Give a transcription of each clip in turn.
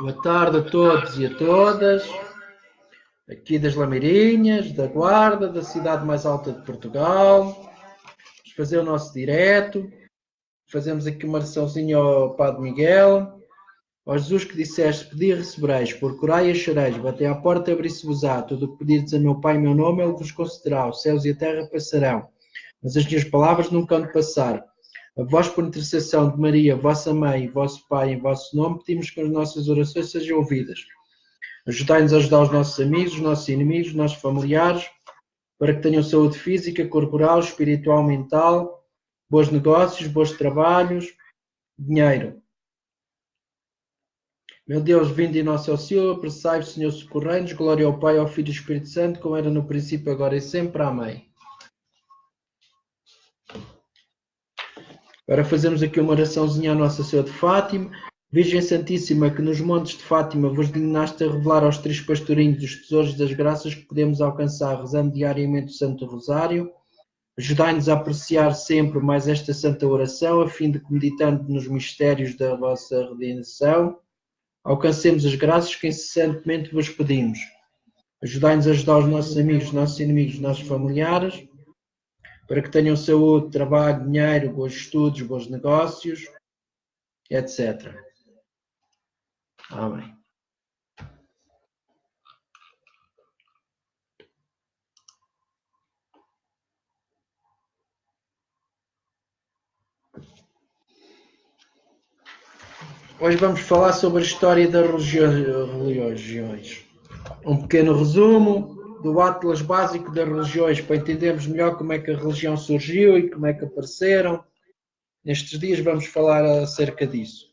Boa tarde a todos e a todas, aqui das Lameirinhas, da Guarda, da cidade mais alta de Portugal. Vamos fazer o nosso direto. Fazemos aqui uma oraçãozinha ao Padre Miguel. Ó Jesus que disseste, pedi e recebereis, procurai e achareis, batei à porta e abri-se-vos-á. Tudo o que pedirdes a meu Pai em meu nome, Ele vos concederá. Os céus e a terra passarão, mas as minhas palavras nunca hão de passar. A vós, por intercessão de Maria, vossa Mãe, vosso Pai, em vosso nome, pedimos que as nossas orações sejam ouvidas. Ajudai-nos a ajudar os nossos amigos, os nossos inimigos, os nossos familiares, para que tenham saúde física, corporal, espiritual, mental, bons negócios, bons trabalhos, dinheiro. Meu Deus, vinde em nosso auxílio, apressai-vos, Senhor, socorrei-nos, glória ao Pai, ao Filho e ao Espírito Santo, como era no princípio, agora e sempre. Amém. Agora fazemos aqui uma oraçãozinha à Nossa Senhora de Fátima. Virgem Santíssima, que nos montes de Fátima vos dignaste a revelar aos três pastorinhos os tesouros das graças que podemos alcançar rezando diariamente o Santo Rosário, ajudai-nos a apreciar sempre mais esta santa oração, a fim de que, meditando nos mistérios da vossa redenção, alcancemos as graças que incessantemente vos pedimos. Ajudai-nos a ajudar os nossos amigos, os nossos inimigos, os nossos familiares, para que tenham saúde, trabalho, dinheiro, bons estudos, bons negócios, etc. Amém. Hoje vamos falar sobre a história das religiões. Um pequeno resumo do Atlas Básico das Religiões, para entendermos melhor como é que a religião surgiu e como é que apareceram. Nestes dias vamos falar acerca disso.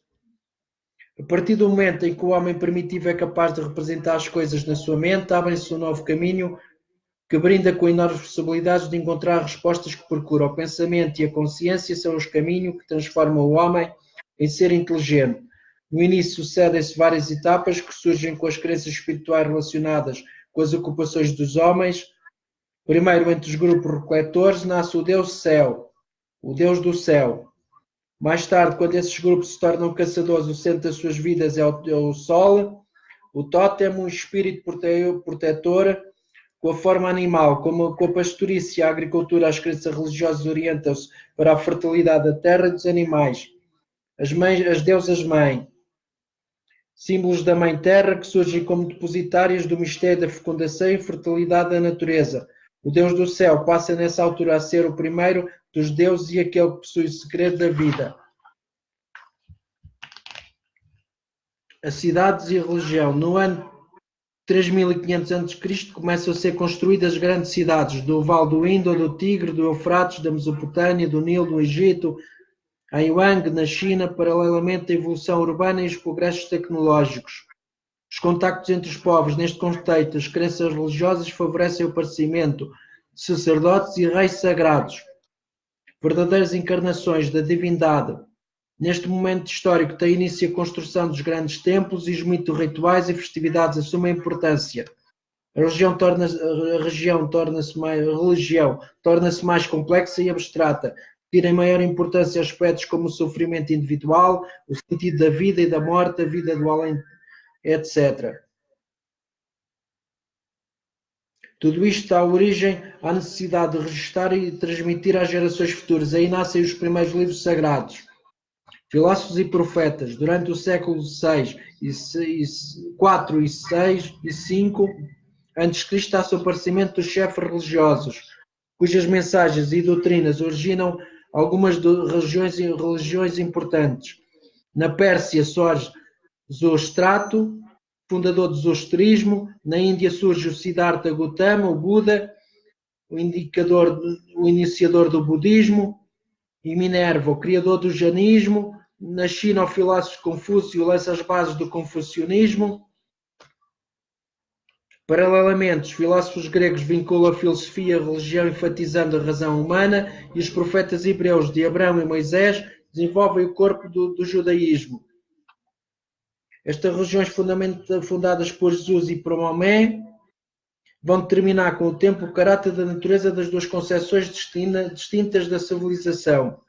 A partir do momento em que o homem primitivo é capaz de representar as coisas na sua mente, abre-se um novo caminho que brinda com enormes possibilidades de encontrar respostas que procura. O pensamento e a consciência são os caminhos que transformam o homem em ser inteligente. No início sucedem-se várias etapas que surgem com as crenças espirituais relacionadas com as ocupações dos homens. Primeiro, entre os grupos refletores, nasce o Deus Céu, o Deus do Céu. Mais tarde, quando esses grupos se tornam caçadores, o centro das suas vidas é o Sol, o Tótem, um espírito protetor, com a forma animal, como com a pastorícia e a agricultura, as crenças religiosas orientam-se para a fertilidade da terra e dos animais. As deusas mãe, símbolos da mãe terra que surgem como depositárias do mistério da fecundação e fertilidade da natureza. O Deus do céu passa nessa altura a ser o primeiro dos deuses e aquele que possui o segredo da vida. As cidades e a religião. No ano 3500 a.C. começam a ser construídas grandes cidades do Vale do Indo, do Tigre, do Eufrates, da Mesopotâmia, do Nilo, do Egito, em Yuan, na China, paralelamente à evolução urbana e os progressos tecnológicos. Os contactos entre os povos, neste contexto, as crenças religiosas favorecem o aparecimento de sacerdotes e reis sagrados, verdadeiras encarnações da divindade. Neste momento histórico tem início a construção dos grandes templos e os mitos rituais e festividades assumem importância. A religião torna-se mais complexa e abstrata, tirem maior importância aspectos como o sofrimento individual, o sentido da vida e da morte, a vida do além, etc. Tudo isto dá origem à necessidade de registrar e transmitir às gerações futuras. Aí nascem os primeiros livros sagrados. Filósofos e profetas, durante o século VI, IV, VI e V a.C., há-se o aparecimento dos chefes religiosos, cujas mensagens e doutrinas originam algumas religiões importantes. Na Pérsia surge Zoroastro, fundador do zoroastrismo. Na Índia surge o Siddhartha Gautama, o Buda, o iniciador do budismo, e Minerva, o criador do jainismo. Na China, o filósofo Confúcio lança as bases do confucionismo. Paralelamente, os filósofos gregos vinculam a filosofia e a religião, enfatizando a razão humana, e os profetas hebreus de Abraão e Moisés desenvolvem o corpo do judaísmo. Estas religiões fundadas por Jesus e por Maomé vão determinar com o tempo o caráter da natureza das duas concepções distintas da civilização.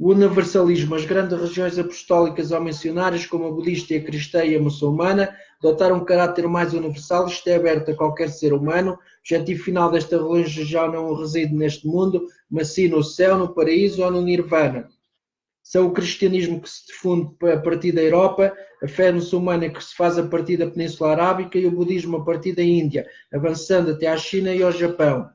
O universalismo. As grandes religiões apostólicas ou missionárias, como a budista, a cristã e a muçulmana, adotaram um caráter mais universal, isto é, aberto a qualquer ser humano. O objetivo final desta religião não reside neste mundo, mas sim no céu, no paraíso ou no nirvana. São o cristianismo que se difunde a partir da Europa, a fé muçulmana que se faz a partir da Península Arábica e o budismo a partir da Índia, avançando até à China e ao Japão.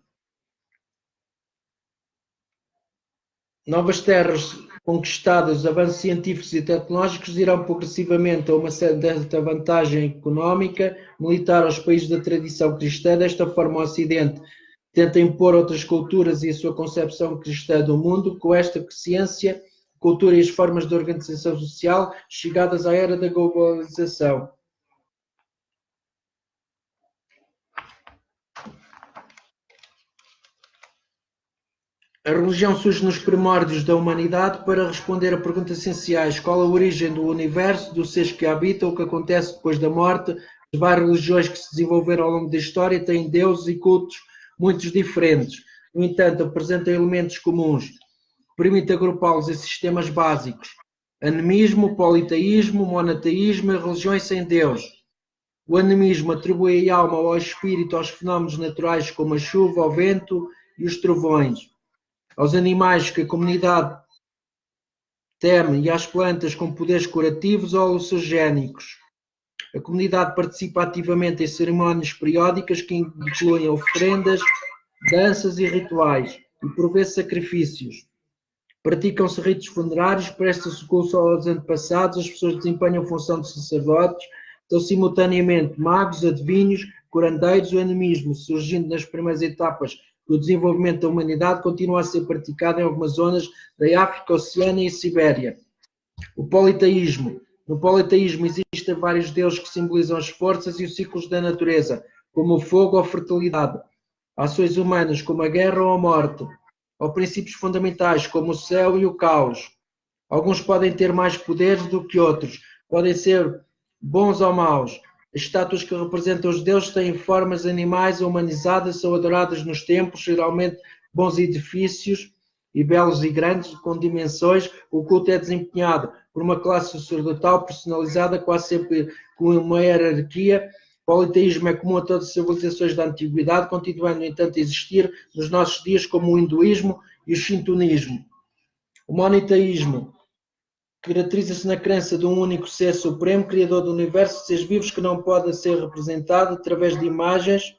Novas terras conquistadas, os avanços científicos e tecnológicos irão progressivamente a uma certa vantagem económica, militar aos países da tradição cristã. Desta forma, o Ocidente tenta impor outras culturas e a sua concepção cristã do mundo, com esta ciência, cultura e as formas de organização social chegadas à era da globalização. A religião surge nos primórdios da humanidade para responder a perguntas essenciais: qual a origem do universo, dos seres que habitam, o que acontece depois da morte. As várias religiões que se desenvolveram ao longo da história têm deuses e cultos muito diferentes. No entanto, apresentam elementos comuns que permitem agrupá-los em sistemas básicos: animismo, politeísmo, monoteísmo e religiões sem Deus. O animismo atribui a alma ou ao espírito aos fenómenos naturais como a chuva, o vento e os trovões, aos animais que a comunidade teme e às plantas com poderes curativos ou alucinogénicos. A comunidade participa ativamente em cerimónias periódicas que incluem oferendas, danças e rituais, e por vezes sacrifícios. Praticam-se ritos funerários, presta-se culto aos antepassados, as pessoas desempenham a função de sacerdotes, são simultaneamente magos, adivinhos, curandeiros. O animismo, surgindo nas primeiras etapas do desenvolvimento da humanidade, continua a ser praticado em algumas zonas da África, Oceania e Sibéria. O politeísmo. No politeísmo existem vários deuses que simbolizam as forças e os ciclos da natureza, como o fogo ou a fertilidade, ações humanas como a guerra ou a morte, ou princípios fundamentais como o céu e o caos. Alguns podem ter mais poderes do que outros, podem ser bons ou maus. As estátuas que representam os deuses têm formas animais humanizadas, são adoradas nos templos, geralmente bons edifícios e belos e grandes, com dimensões. O culto é desempenhado por uma classe sacerdotal personalizada, quase sempre com uma hierarquia. O politeísmo é comum a todas as civilizações da antiguidade, continuando, no entanto, a existir nos nossos dias, como o hinduísmo e o shintoísmo. O monoteísmo caracteriza-se na crença de um único ser supremo, criador do universo, de seres vivos que não podem ser representados através de imagens.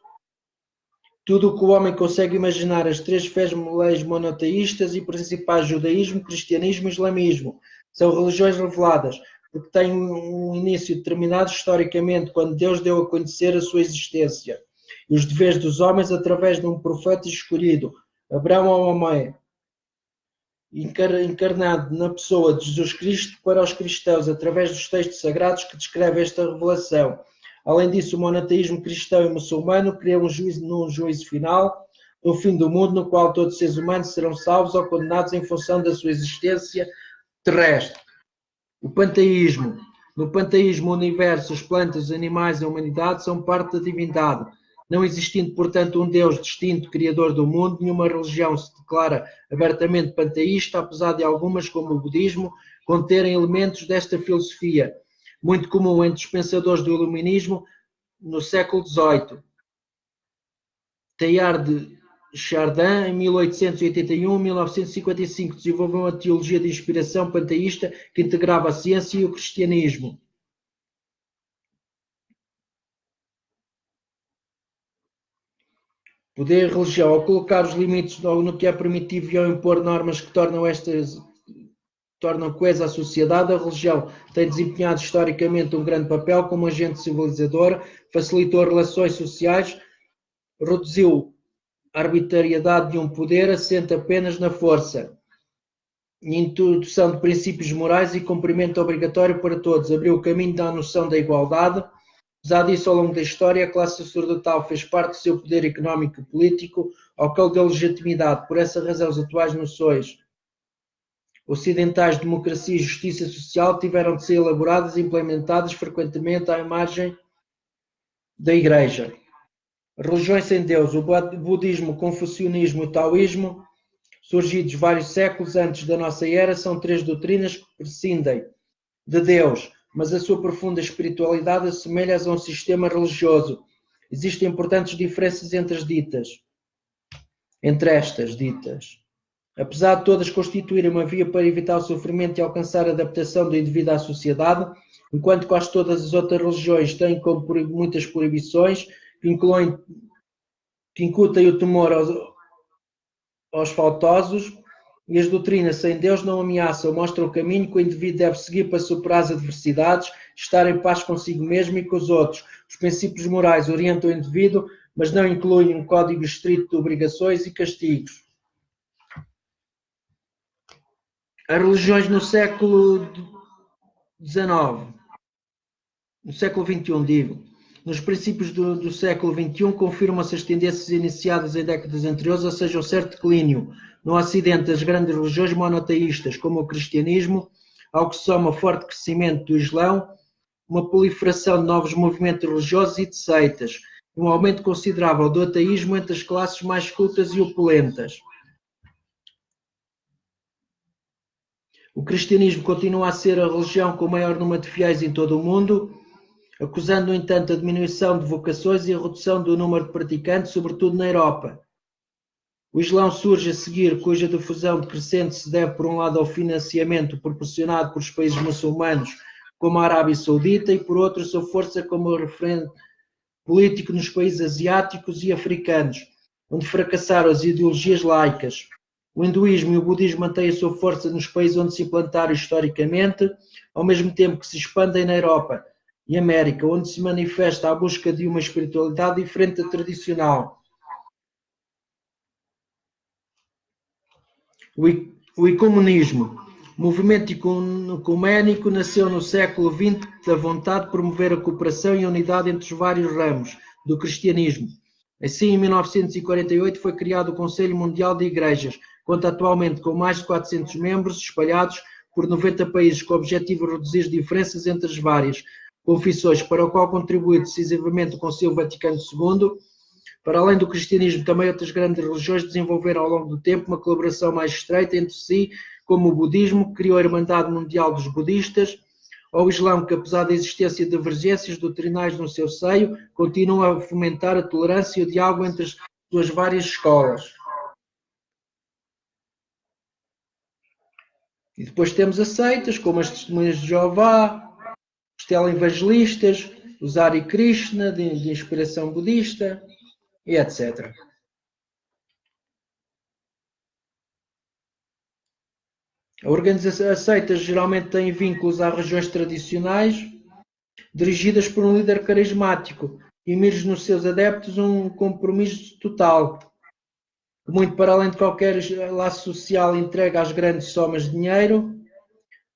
Tudo o que o homem consegue imaginar. As três fés leis monoteístas e principais, judaísmo, cristianismo e islamismo, são religiões reveladas, porque têm um início determinado historicamente, quando Deus deu a conhecer a sua existência e os deveres dos homens através de um profeta escolhido, Abraão ou Mamé, encarnado na pessoa de Jesus Cristo para os cristãos, através dos textos sagrados que descrevem esta revelação. Além disso, o monoteísmo cristão e muçulmano cria um juízo final, no fim do mundo, no qual todos os seres humanos serão salvos ou condenados em função da sua existência terrestre. O panteísmo. No panteísmo, o universo, as plantas, os animais e a humanidade são parte da divindade. Não existindo, portanto, um Deus distinto, criador do mundo, nenhuma religião se declara abertamente panteísta, apesar de algumas, como o budismo, conterem elementos desta filosofia, muito comum entre os pensadores do iluminismo no século XVIII. Teilhard de Chardin, em 1881-1955, desenvolveu uma teologia de inspiração panteísta que integrava a ciência e o cristianismo. Poder e religião. Ao colocar os limites no que é permitido e ao impor normas que tornam coesa a sociedade, a religião tem desempenhado historicamente um grande papel como agente civilizador, facilitou as relações sociais, reduziu a arbitrariedade de um poder assente apenas na força, introdução de princípios morais e cumprimento obrigatório para todos, abriu o caminho da noção da igualdade. Apesar disso, ao longo da história, a classe sacerdotal fez parte do seu poder económico e político, ao qual deu legitimidade. Por essa razão, as atuais noções ocidentais de democracia e justiça social tiveram de ser elaboradas e implementadas frequentemente à imagem da Igreja. Religiões sem Deus. O budismo, o confucionismo e o taoísmo surgidos vários séculos antes da nossa era, são três doutrinas que prescindem de Deus, mas a sua profunda espiritualidade assemelha-as a um sistema religioso. Existem importantes diferenças entre estas ditas. Apesar de todas constituírem uma via para evitar o sofrimento e alcançar a adaptação do indivíduo à sociedade, enquanto quase todas as outras religiões têm como muitas proibições que incutem o temor aos faltosos, e as doutrinas sem Deus não ameaçam, mostram o caminho que o indivíduo deve seguir para superar as adversidades, estar em paz consigo mesmo e com os outros. Os princípios morais orientam o indivíduo, mas não incluem um código estrito de obrigações e castigos. As religiões no século XIX, no século XXI, digo, nos princípios do século XXI, confirmam-se as tendências iniciadas em décadas anteriores, ou seja, um certo declínio no Ocidente das grandes religiões monoteístas, como o cristianismo, ao que se soma forte crescimento do Islão, uma proliferação de novos movimentos religiosos e de seitas, um aumento considerável do ateísmo entre as classes mais cultas e opulentas. O cristianismo continua a ser a religião com o maior número de fiéis em todo o mundo, acusando, no entanto, a diminuição de vocações e a redução do número de praticantes, sobretudo na Europa. O Islão surge a seguir, cuja difusão decrescente se deve, por um lado, ao financiamento proporcionado por os países muçulmanos, como a Arábia Saudita, e por outro, a sua força como referente político nos países asiáticos e africanos, onde fracassaram as ideologias laicas. O hinduísmo e o budismo mantêm a sua força nos países onde se implantaram historicamente, ao mesmo tempo que se expandem na Europa e América, onde se manifesta a busca de uma espiritualidade diferente da tradicional. O ecumenismo. O movimento ecuménico nasceu no século XX da vontade de promover a cooperação e a unidade entre os vários ramos do cristianismo. Assim, em 1948 foi criado o Conselho Mundial de Igrejas, conta atualmente com mais de 400 membros espalhados por 90 países, com o objetivo de reduzir as diferenças entre as várias confissões, para o qual contribuiu decisivamente o Concílio Vaticano II. Para além do cristianismo, também outras grandes religiões desenvolveram ao longo do tempo uma colaboração mais estreita entre si, como o budismo, que criou a Irmandade Mundial dos Budistas, ou o Islão, que apesar da existência de divergências doutrinais no seu seio, continua a fomentar a tolerância e o diálogo entre as suas várias escolas. E depois temos as seitas, como as Testemunhas de Jeová, os televangelistas, os Hare Krishna, de inspiração budista, e etc. As seitas geralmente têm vínculos às regiões tradicionais, dirigidas por um líder carismático, e emerge nos seus adeptos um compromisso total, que muito para além de qualquer laço social entregue às grandes somas de dinheiro,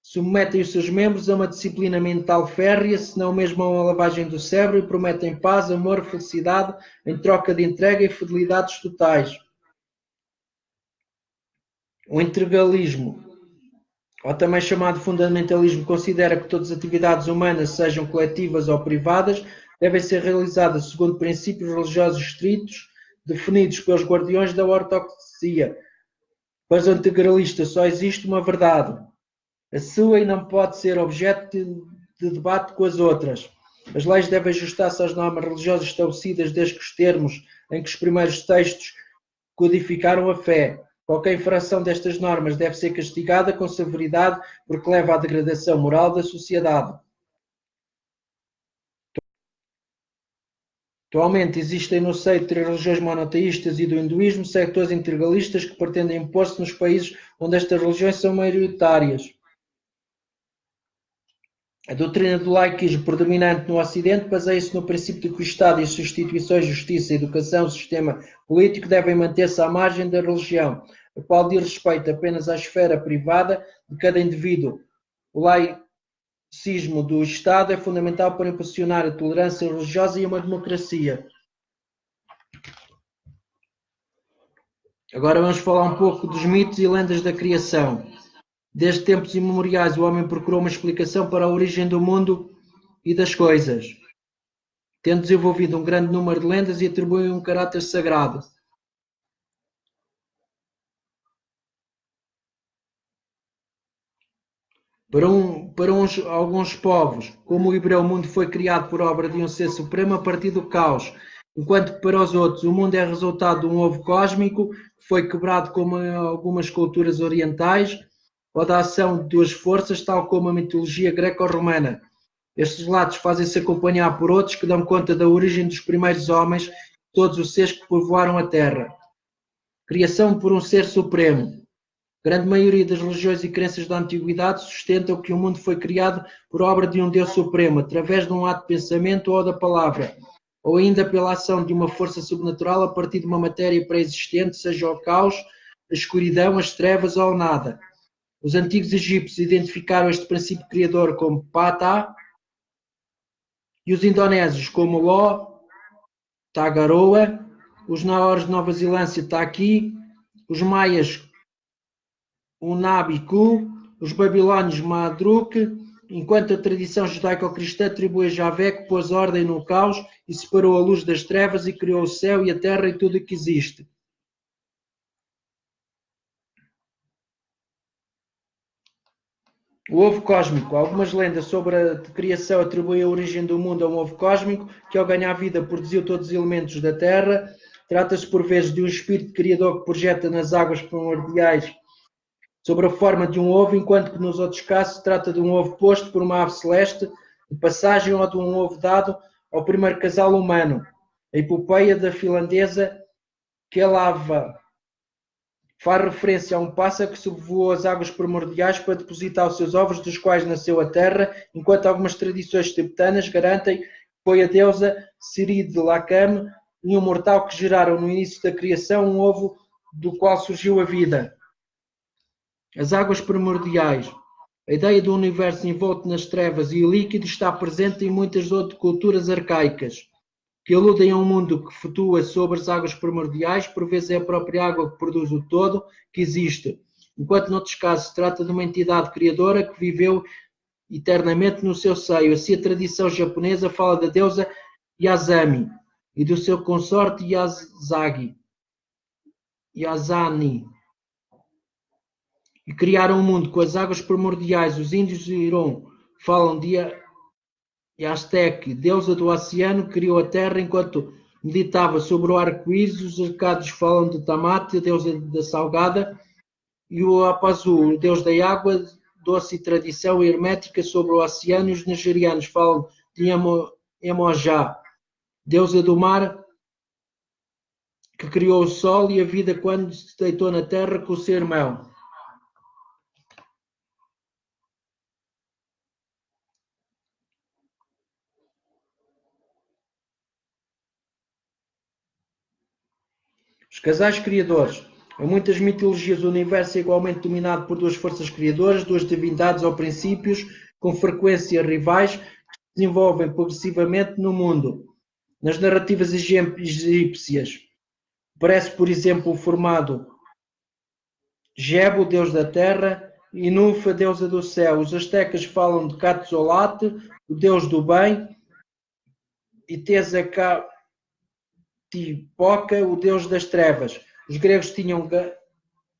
submetem os seus membros a uma disciplina mental férrea, se não mesmo a uma lavagem do cérebro, e prometem paz, amor, felicidade, em troca de entrega e fidelidades totais. O integralismo, ou também chamado fundamentalismo, considera que todas as atividades humanas, sejam coletivas ou privadas, devem ser realizadas segundo princípios religiosos estritos, definidos pelos guardiões da ortodoxia. Para os integralistas só existe uma verdade, a sua, e não pode ser objeto de debate com as outras. As leis devem ajustar-se às normas religiosas estabelecidas desde que os termos em que os primeiros textos codificaram a fé. Qualquer infração destas normas deve ser castigada com severidade, porque leva à degradação moral da sociedade. Atualmente existem no seio de religiões monoteístas e do hinduísmo sectores integralistas que pretendem impor-se nos países onde estas religiões são maioritárias. A doutrina do laicismo predominante no Ocidente baseia-se no princípio de que o Estado e as suas instituições, justiça, educação, sistema político devem manter-se à margem da religião, a qual diz respeito apenas à esfera privada de cada indivíduo. O laicismo do Estado é fundamental para impulsionar a tolerância religiosa e uma democracia. Agora vamos falar um pouco dos mitos e lendas da criação. Desde tempos imemoriais, o homem procurou uma explicação para a origem do mundo e das coisas, tendo desenvolvido um grande número de lendas e atribuiu um caráter sagrado. Alguns povos, como o hebreu, o mundo foi criado por obra de um ser supremo a partir do caos, enquanto que para os outros o mundo é resultado de um ovo cósmico que foi quebrado como em algumas culturas orientais, ou da ação de duas forças, tal como a mitologia greco-romana. Estes relatos fazem-se acompanhar por outros que dão conta da origem dos primeiros homens, todos os seres que povoaram a Terra. Criação por um ser supremo. A grande maioria das religiões e crenças da antiguidade sustentam que o mundo foi criado por obra de um Deus supremo, através de um ato de pensamento ou da palavra, ou ainda pela ação de uma força sobrenatural a partir de uma matéria pré-existente, seja o caos, a escuridão, as trevas ou o nada. Os antigos egípcios identificaram este princípio criador como Ptah, e os indonésios como Lo, Tagaroa, os Maoris de Nova Zelândia Taki, os maias Unabiku, os babilónios Madruk, enquanto a tradição judaico-cristã atribui a Javé que pôs ordem no caos e separou a luz das trevas e criou o céu e a terra e tudo o que existe. O ovo cósmico. Algumas lendas sobre a criação atribuem a origem do mundo a um ovo cósmico que, ao ganhar vida, produziu todos os elementos da terra. Trata-se, por vezes, de um espírito criador que projeta nas águas primordiais sobre a forma de um ovo, enquanto que nos outros casos se trata de um ovo posto por uma ave celeste de passagem ou de um ovo dado ao primeiro casal humano. A epopeia da finlandesa Kelava faz referência a um pássaro que sobrevoou as águas primordiais para depositar os seus ovos, dos quais nasceu a terra, enquanto algumas tradições tibetanas garantem que foi a deusa Siri de Lakam e um mortal que geraram no início da criação um ovo do qual surgiu a vida. As águas primordiais. A ideia do universo envolto nas trevas e o líquido está presente em muitas outras culturas arcaicas, que aludem a um mundo que flutua sobre as águas primordiais, por vezes é a própria água que produz o todo que existe, enquanto noutros casos se trata de uma entidade criadora que viveu eternamente no seu seio. Assim, a tradição japonesa fala da deusa Yazami e do seu consorte Yazani, e criaram um mundo com as águas primordiais. Os índios de Irão falam de Aztec, deusa do oceano, criou a terra enquanto meditava sobre o arco-íris. Os arcados falam de Tamate, a deusa da salgada, e o Apazu, o deus da água, doce e tradição hermética sobre o oceano. Os nigerianos falam de Emojá, deusa do mar, que criou o sol e a vida quando se deitou na terra com o seu irmão. Os casais criadores. Em muitas mitologias, o universo é igualmente dominado por duas forças criadoras, duas divindades ou princípios, com frequência rivais, que se desenvolvem progressivamente no mundo. Nas narrativas egípcias, aparece, por exemplo, o formado Gebo, deus da terra, e Nufa, deusa do céu. Os astecas falam de Quetzalcoatl, o deus do bem, e Tezcatlipoca, o deus das trevas. Os gregos tinham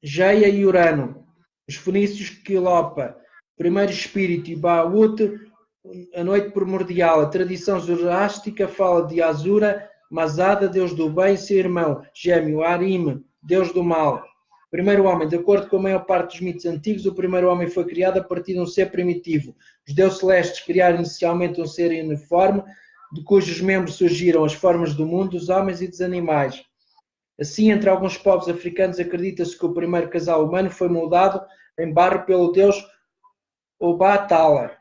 Geia e Urano. Os fenícios Quilopa, primeiro espírito, e Baut, a noite primordial. A tradição zoroástica fala de Azura, Mazada, deus do bem, e seu irmão gêmeo Arim, deus do mal. Primeiro homem. De acordo com a maior parte dos mitos antigos, o primeiro homem foi criado a partir de um ser primitivo. Os deuses celestes criaram inicialmente um ser uniforme, de cujos membros surgiram as formas do mundo, dos homens e dos animais. Assim, entre alguns povos africanos, acredita-se que o primeiro casal humano foi moldado em barro pelo deus Obatala,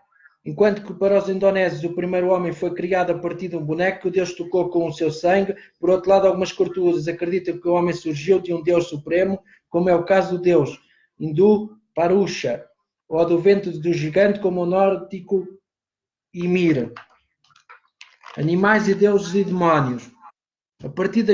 enquanto que para os indonésios o primeiro homem foi criado a partir de um boneco que o deus tocou com o seu sangue. Por outro lado, algumas culturas acreditam que o homem surgiu de um deus supremo, como é o caso do deus hindu Purusha, ou do vento do gigante, como o nórdico Ymir. Animais e deuses e demónios. A partir da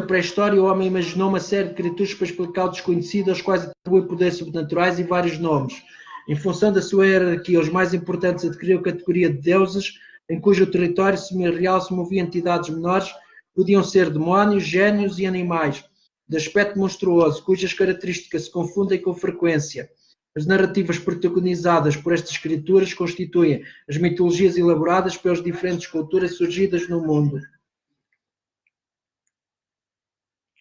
pré-história, o homem imaginou uma série de criaturas para explicar o desconhecido, aos quais atribui poderes sobrenaturais e vários nomes. Em função da sua hierarquia, os mais importantes adquiriram a categoria de deuses, em cujo território semi-real se moviam entidades menores, podiam ser demónios, génios e animais, de aspecto monstruoso, cujas características se confundem com frequência. As narrativas protagonizadas por estas escrituras constituem as mitologias elaboradas pelas diferentes culturas surgidas no mundo.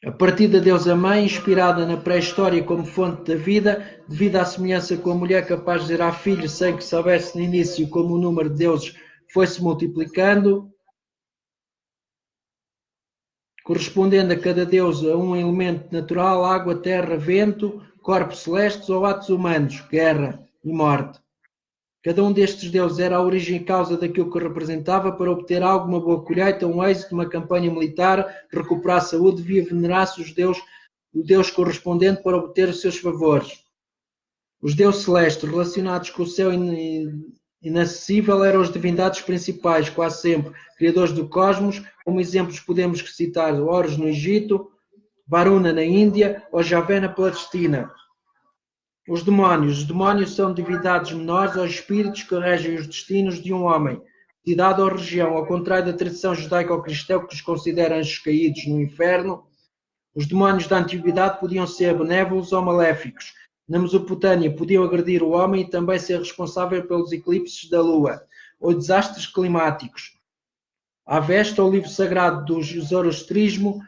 A partir da deusa mãe, inspirada na pré-história como fonte da vida, devido à semelhança com a mulher capaz de gerar filhos sem que soubesse no início como o número de deuses foi-se multiplicando, correspondendo a cada deus a um elemento natural, água, terra, vento, corpos celestes ou atos humanos, guerra e morte. Cada um destes deuses era a origem e causa daquilo que representava. Para obter algo, uma boa colheita, um êxito, uma campanha militar, recuperar a saúde, devia venerar-se o deus correspondente para obter os seus favores. Os deuses celestes relacionados com o céu inacessível eram as divindades principais, quase sempre criadores do cosmos. Como exemplos podemos citar Horus no Egito, Varuna na Índia ou Javé na Palestina. Os demónios são divindades menores ou espíritos que regem os destinos de um homem, cidade ou região, ao contrário da tradição judaico-cristã que os considera anjos caídos no inferno. Os demónios da antiguidade podiam ser benévolos ou maléficos. Na Mesopotâmia podiam agredir o homem e também ser responsável pelos eclipses da lua ou desastres climáticos. A Avesta, o livro sagrado do zoroastrismo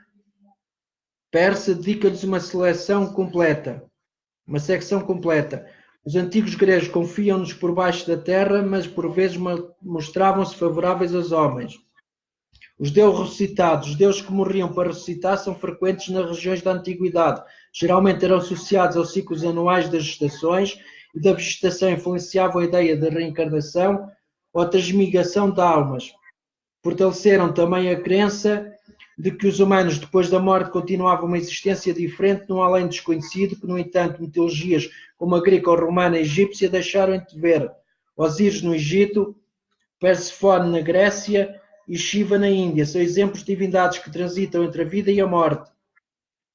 persa, dedica-lhes uma secção completa. Os antigos gregos confiam-nos por baixo da terra, mas por vezes mostravam-se favoráveis aos homens. Os deuses ressuscitados, os deuses que morriam para ressuscitar, são frequentes nas regiões da antiguidade. Geralmente eram associados aos ciclos anuais das estações e da vegetação, influenciavam a ideia de reencarnação ou a transmigração de almas. Fortaleceram também a crença de que os humanos, depois da morte, continuavam uma existência diferente num além desconhecido, que, no entanto, mitologias como a grega ou romana e egípcia deixaram entrever. Osíris no Egito, Persefone na Grécia e Shiva na Índia são exemplos de divindades que transitam entre a vida e a morte.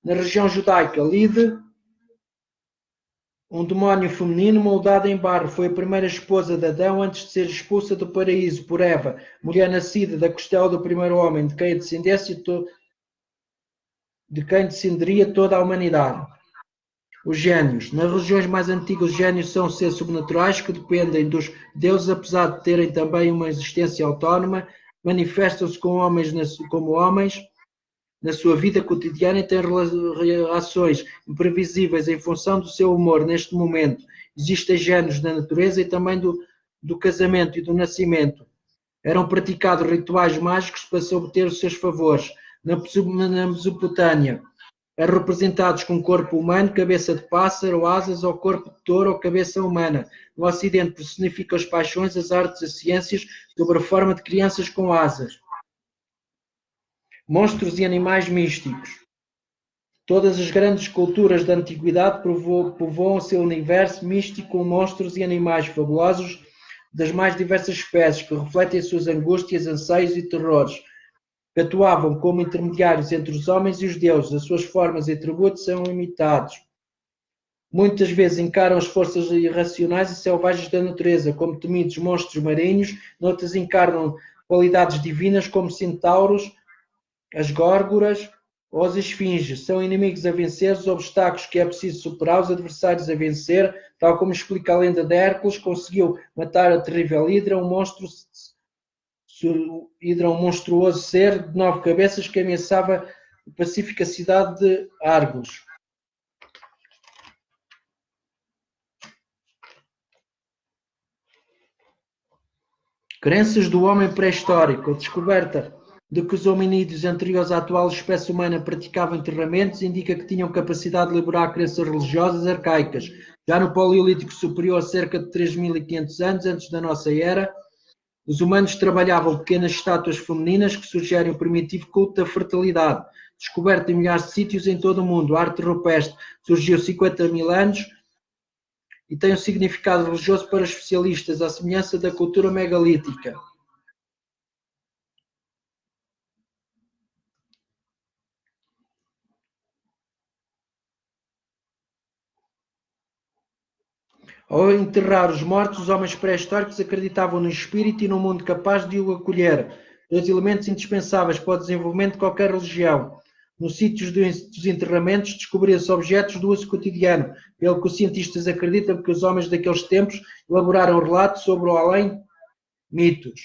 Na região judaica, Lide, um demónio feminino moldado em barro, foi a primeira esposa de Adão antes de ser expulsa do paraíso por Eva, mulher nascida da costela do primeiro homem, de quem descenderia toda a humanidade. Os génios. Nas regiões mais antigas, os génios são seres sobrenaturais que dependem dos deuses, apesar de terem também uma existência autónoma, manifestam-se como homens na sua vida cotidiana e têm reações imprevisíveis em função do seu humor neste momento. Existem génios da natureza e também do casamento e do nascimento. Eram praticados rituais mágicos para se obter os seus favores. Na Mesopotâmia, eram representados com corpo humano, cabeça de pássaro, asas, ou corpo de touro ou cabeça humana. No Ocidente, personificam as paixões, as artes e as ciências sob a forma de crianças com asas. Monstros e animais místicos. Todas as grandes culturas da antiguidade povoam o seu universo místico com monstros e animais fabulosos das mais diversas espécies, que refletem as suas angústias, anseios e terrores, que atuavam como intermediários entre os homens e os deuses. As suas formas e atributos são limitados. Muitas vezes encaram as forças irracionais e selvagens da natureza, como temidos monstros marinhos, noutras encarnam qualidades divinas, como centauros, as górgoras ou as esfinges. São inimigos a vencer, os obstáculos que é preciso superar, os adversários a vencer, tal como explica a lenda de Hércules, conseguiu matar a terrível Hidra, um monstruoso ser de 9 cabeças que ameaçava a pacífica cidade de Argos. Crenças do homem pré-histórico. A descoberta de que os hominídeos anteriores à atual espécie humana praticavam enterramentos indica que tinham capacidade de elaborar crenças religiosas arcaicas. Já no Paleolítico Superior, cerca de 3.500 anos antes da nossa era, os humanos trabalhavam pequenas estátuas femininas que sugerem o primitivo culto da fertilidade. Descoberto em milhares de sítios em todo o mundo, a arte rupestre surgiu 50.000 anos e tem um significado religioso para os especialistas, à semelhança da cultura megalítica. Ao enterrar os mortos, os homens pré-históricos acreditavam no espírito e no mundo capaz de o acolher, dois elementos indispensáveis para o desenvolvimento de qualquer religião. nos sítios dos enterramentos, descobriram-se objetos do uso cotidiano, pelo que os cientistas acreditam que os homens daqueles tempos elaboraram relatos sobre o além, mitos.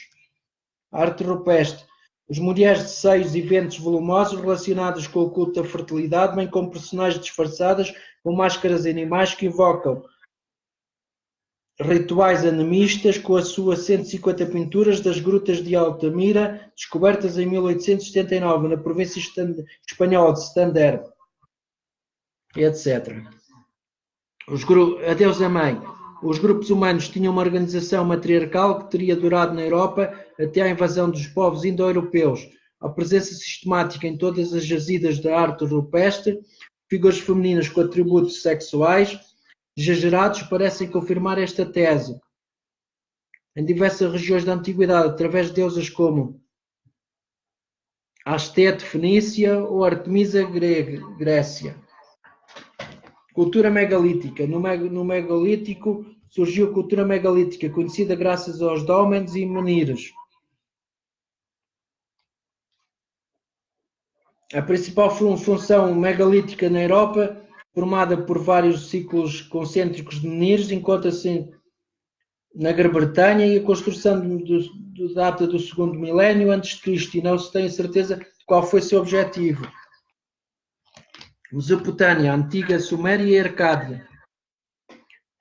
A arte rupestre. Os mulheres de seios e ventos volumosos relacionados com o culto da fertilidade, bem como personagens disfarçadas com máscaras de animais que invocam rituais animistas com as suas 150 pinturas das grutas de Altamira, descobertas em 1879 na província espanhola de Santander, etc. A deusa mãe. Os grupos humanos tinham uma organização matriarcal que teria durado na Europa até à invasão dos povos indo-europeus. A presença sistemática em todas as jazidas da arte rupestre, figuras femininas com atributos sexuais exagerados parecem confirmar esta tese. Em diversas regiões da antiguidade, através de deusas como Astete, Fenícia ou Artemisa, Grécia. Cultura megalítica. No megalítico surgiu a cultura megalítica, conhecida graças aos dólmenes e menires. A principal função megalítica na Europa, formada por vários ciclos concêntricos de menires, encontra-se na Grã-Bretanha e a construção data do segundo milénio antes de Cristo e não se tem certeza de qual foi seu objetivo. Mesopotâmia, Antiga Suméria e Arcádia.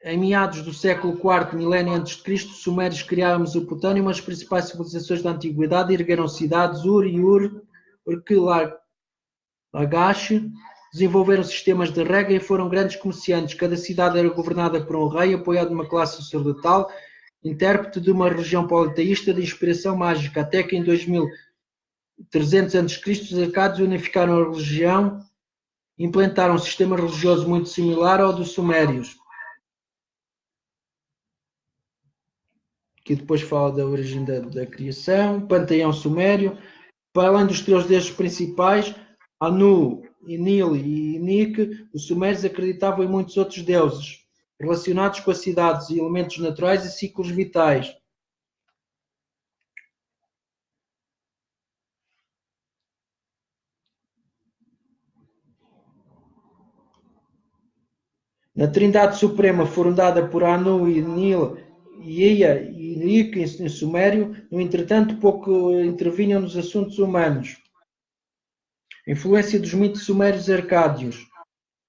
Em meados do século IV milénio antes de Cristo, os sumérios criaram a Mesopotâmia, uma das principais civilizações da antiguidade, e ergueram cidades Ur e Lagash, desenvolveram sistemas de rega e foram grandes comerciantes. Cada cidade era governada por um rei, apoiado numa classe sacerdotal, intérprete de uma religião politeísta de inspiração mágica, até que em 2300 a.C. os arcádios unificaram a religião e implantaram um sistema religioso muito similar ao dos sumérios, que depois fala da origem da criação. Panteão sumério. Para além dos três deuses principais, Anu, Enlil e Nik, os sumérios acreditavam em muitos outros deuses, relacionados com as cidades e elementos naturais e ciclos vitais. Na Trindade Suprema, fundada por Anu, Enlil, Ea e Nik em sumério, no entretanto, pouco intervinham nos assuntos humanos. Influência dos mitos sumérios arcádios.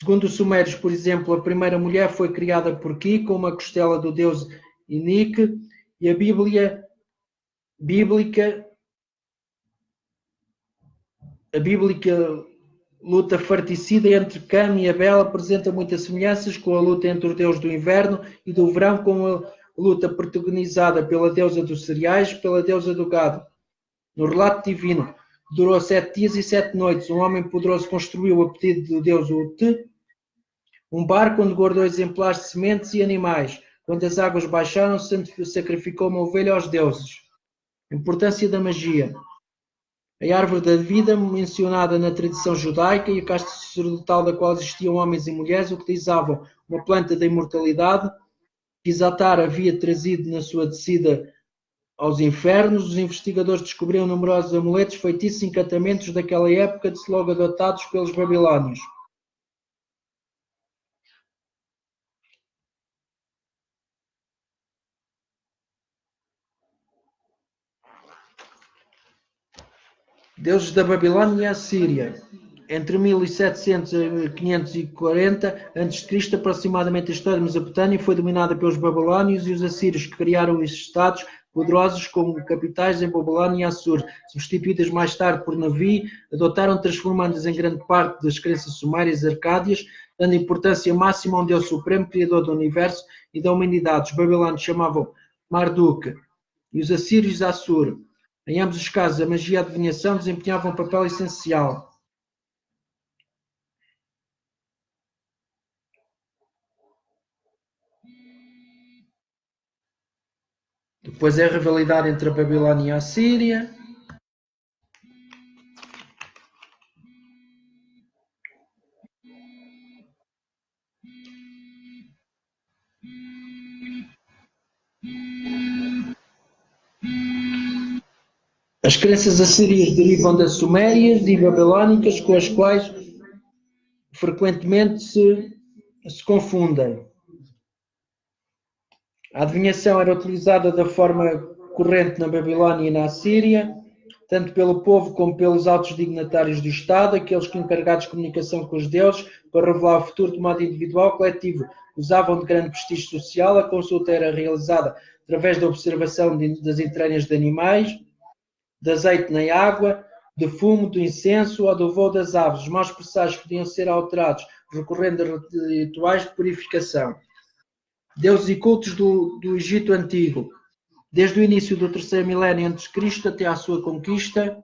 Segundo os sumérios, por exemplo, a primeira mulher foi criada por Ki, com uma costela do deus Inik, e a bíblica luta fratricida entre Cam e Abel apresenta muitas semelhanças com a luta entre o deus do inverno e do verão, com a luta protagonizada pela deusa dos cereais e pela deusa do gado. No relato divino, durou 7 dias e 7 noites, um homem poderoso construiu, a pedido do deus Ut, um barco onde guardou exemplares de sementes e animais. Quando as águas baixaram, sacrificou uma ovelha aos deuses. Importância da magia. A árvore da vida, mencionada na tradição judaica, e a casta sacerdotal da qual existiam homens e mulheres, utilizavam uma planta da imortalidade que Izatar havia trazido na sua descida aos infernos. Os investigadores descobriram numerosos amuletos, feitiços e encantamentos daquela época, de logo adotados pelos babilónios. Deuses da Babilónia e Assíria. Entre 1700 e 540 a.C., aproximadamente, a história da Mesopotâmia foi dominada pelos babilónios e os assírios, que criaram esses estados poderosos como capitais em Babilónia e Assur, substituídas mais tarde por Navi, adotaram, transformando-as em grande parte das crenças sumérias arcádias, dando importância máxima a um Deus supremo, criador do universo e da humanidade. Os babilónios chamavam Marduk e os assírios Assur. Em ambos os casos, a magia e a adivinhação desempenhavam um papel essencial. Depois é a rivalidade entre a Babilónia e a Assíria. As crenças assírias derivam das sumérias e babilónicas, com as quais frequentemente se confundem. A adivinhação era utilizada da forma corrente na Babilónia e na Assíria, tanto pelo povo como pelos altos dignatários do Estado, aqueles que encarregados de comunicação com os deuses para revelar o futuro de modo individual ou coletivo. Usavam de grande prestígio social, a consulta era realizada através da observação das entranhas de animais, de azeite na água, de fumo, do incenso ou do voo das aves. Os maus presságios podiam ser alterados recorrendo a rituais de purificação. Deuses e cultos do Egito Antigo. Desde o início do terceiro milénio a.C. até à sua conquista,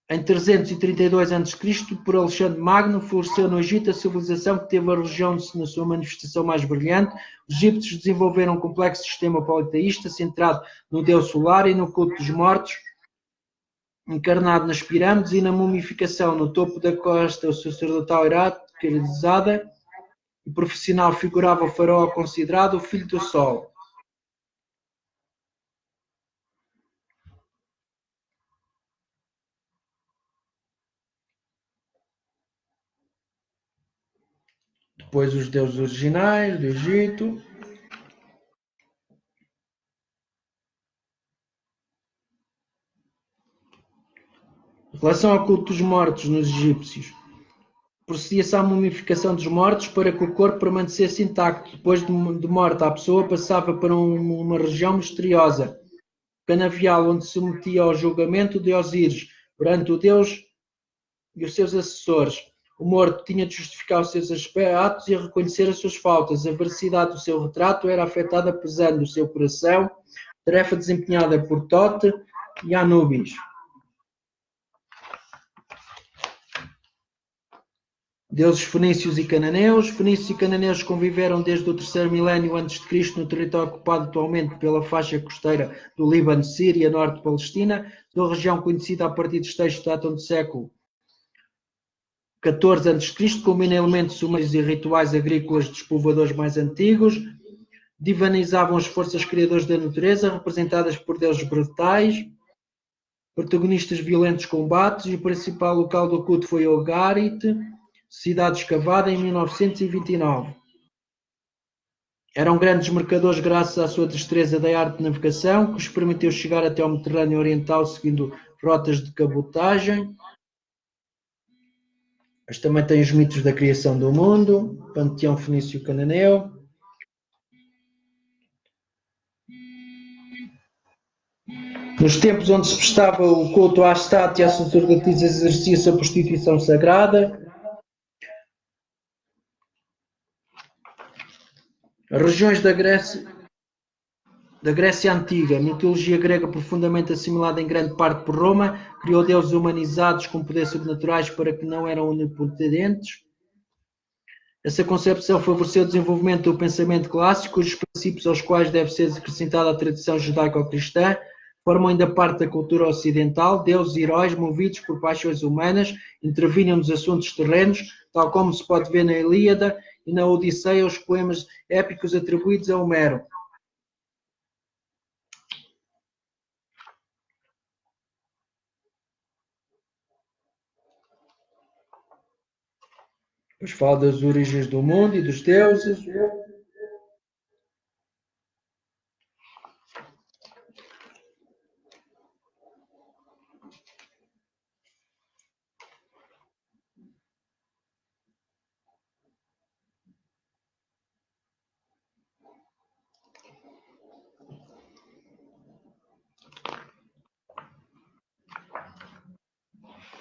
em 332 a.C., por Alexandre Magno, floresceu no Egito a civilização que teve a religião na sua manifestação mais brilhante. Os egípcios desenvolveram um complexo sistema politeísta centrado no deus solar e no culto dos mortos, encarnado nas pirâmides e na mumificação. No topo da costa sacerdotal hierarquizada e profissional figurava o faraó considerado o filho do sol. Depois os deuses originais do Egito. Em relação ao culto dos mortos nos egípcios, procedia-se à mumificação dos mortos para que o corpo permanecesse intacto. Depois de morta, a pessoa passava para uma região misteriosa, canavial, onde se metia ao julgamento de Osíris, perante o Deus e os seus assessores. O morto tinha de justificar os seus atos e reconhecer as suas faltas. A veracidade do seu retrato era afetada pesando o seu coração, tarefa desempenhada por Tote e Anubis. Deuses fenícios e cananeus. Fenícios e cananeus conviveram desde o terceiro milénio a.C. no território ocupado atualmente pela faixa costeira do Líbano, Síria, norte de Palestina, da região conhecida a partir dos textos que datam do século XIV a.C., combina elementos sumérios e rituais agrícolas dos povoadores mais antigos, divinizavam as forças criadoras da natureza, representadas por deuses brutais, protagonistas de violentos combates, e o principal local do culto foi Ogarit, cidade escavada em 1929. Eram grandes mercadores graças à sua destreza da arte de navegação, que os permitiu chegar até ao Mediterrâneo Oriental seguindo rotas de cabotagem. Mas também tem os mitos da criação do mundo, panteão fenício cananeu. Nos tempos onde se prestava o culto à estátua e à sacerdotisa, exercia-se a prostituição sagrada. As regiões da Grécia Antiga, a mitologia grega profundamente assimilada em grande parte por Roma, criou deuses humanizados com poderes sobrenaturais para que não eram onipotentes. Essa concepção favoreceu o desenvolvimento do pensamento clássico, cujos princípios aos quais deve ser acrescentada a tradição judaico-cristã, formam ainda parte da cultura ocidental. Deuses e heróis, movidos por paixões humanas, intervinham nos assuntos terrenos, tal como se pode ver na Ilíada e na Odisseia, os poemas épicos atribuídos a Homero. Depois fala das origens do mundo e dos deuses.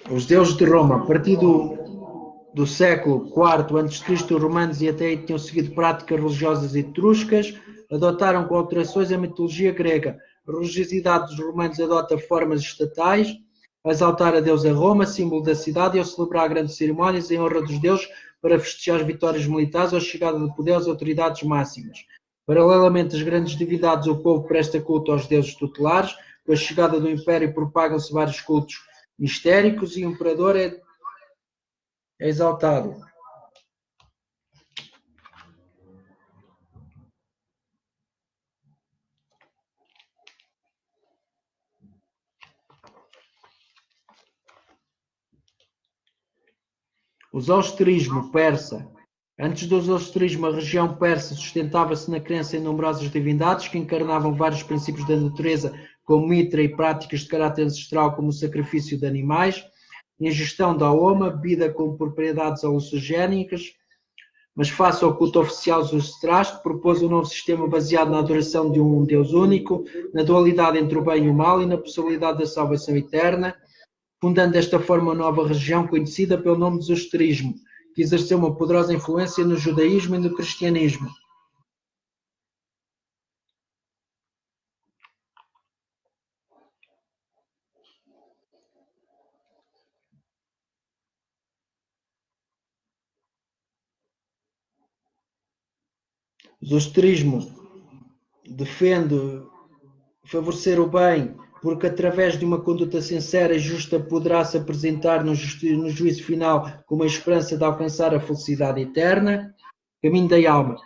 Os deuses de Roma, a partir do século IV a.C., os romanos e até aí tinham seguido práticas religiosas etruscas, adotaram com alterações a mitologia grega. A religiosidade dos romanos adota formas estatais, a exaltar a deusa Roma, símbolo da cidade, e ao celebrar grandes cerimónias em honra dos deuses para festejar as vitórias militares ou a chegada de poder às autoridades máximas. Paralelamente às grandes divindades, o povo presta culto aos deuses tutelares. Com a chegada do Império propagam-se vários cultos mistéricos e o imperador é exaltado. O zoroastrismo persa. Antes do zoroastrismo, a região persa sustentava-se na crença em numerosas divindades que encarnavam vários princípios da natureza, como mitra e práticas de caráter ancestral, como o sacrifício de animais, e a ingestão da oma, bebida com propriedades alucinogénicas. Mas face ao culto oficial Zoroastro, propôs um novo sistema baseado na adoração de um Deus único, na dualidade entre o bem e o mal e na possibilidade da salvação eterna, fundando desta forma uma nova religião conhecida pelo nome de Zoroastrismo, que exerceu uma poderosa influência no judaísmo e no cristianismo. O zoroastrismo defende favorecer o bem, porque através de uma conduta sincera e justa poderá-se apresentar no juízo final com uma esperança de alcançar a felicidade eterna. Caminho da alma.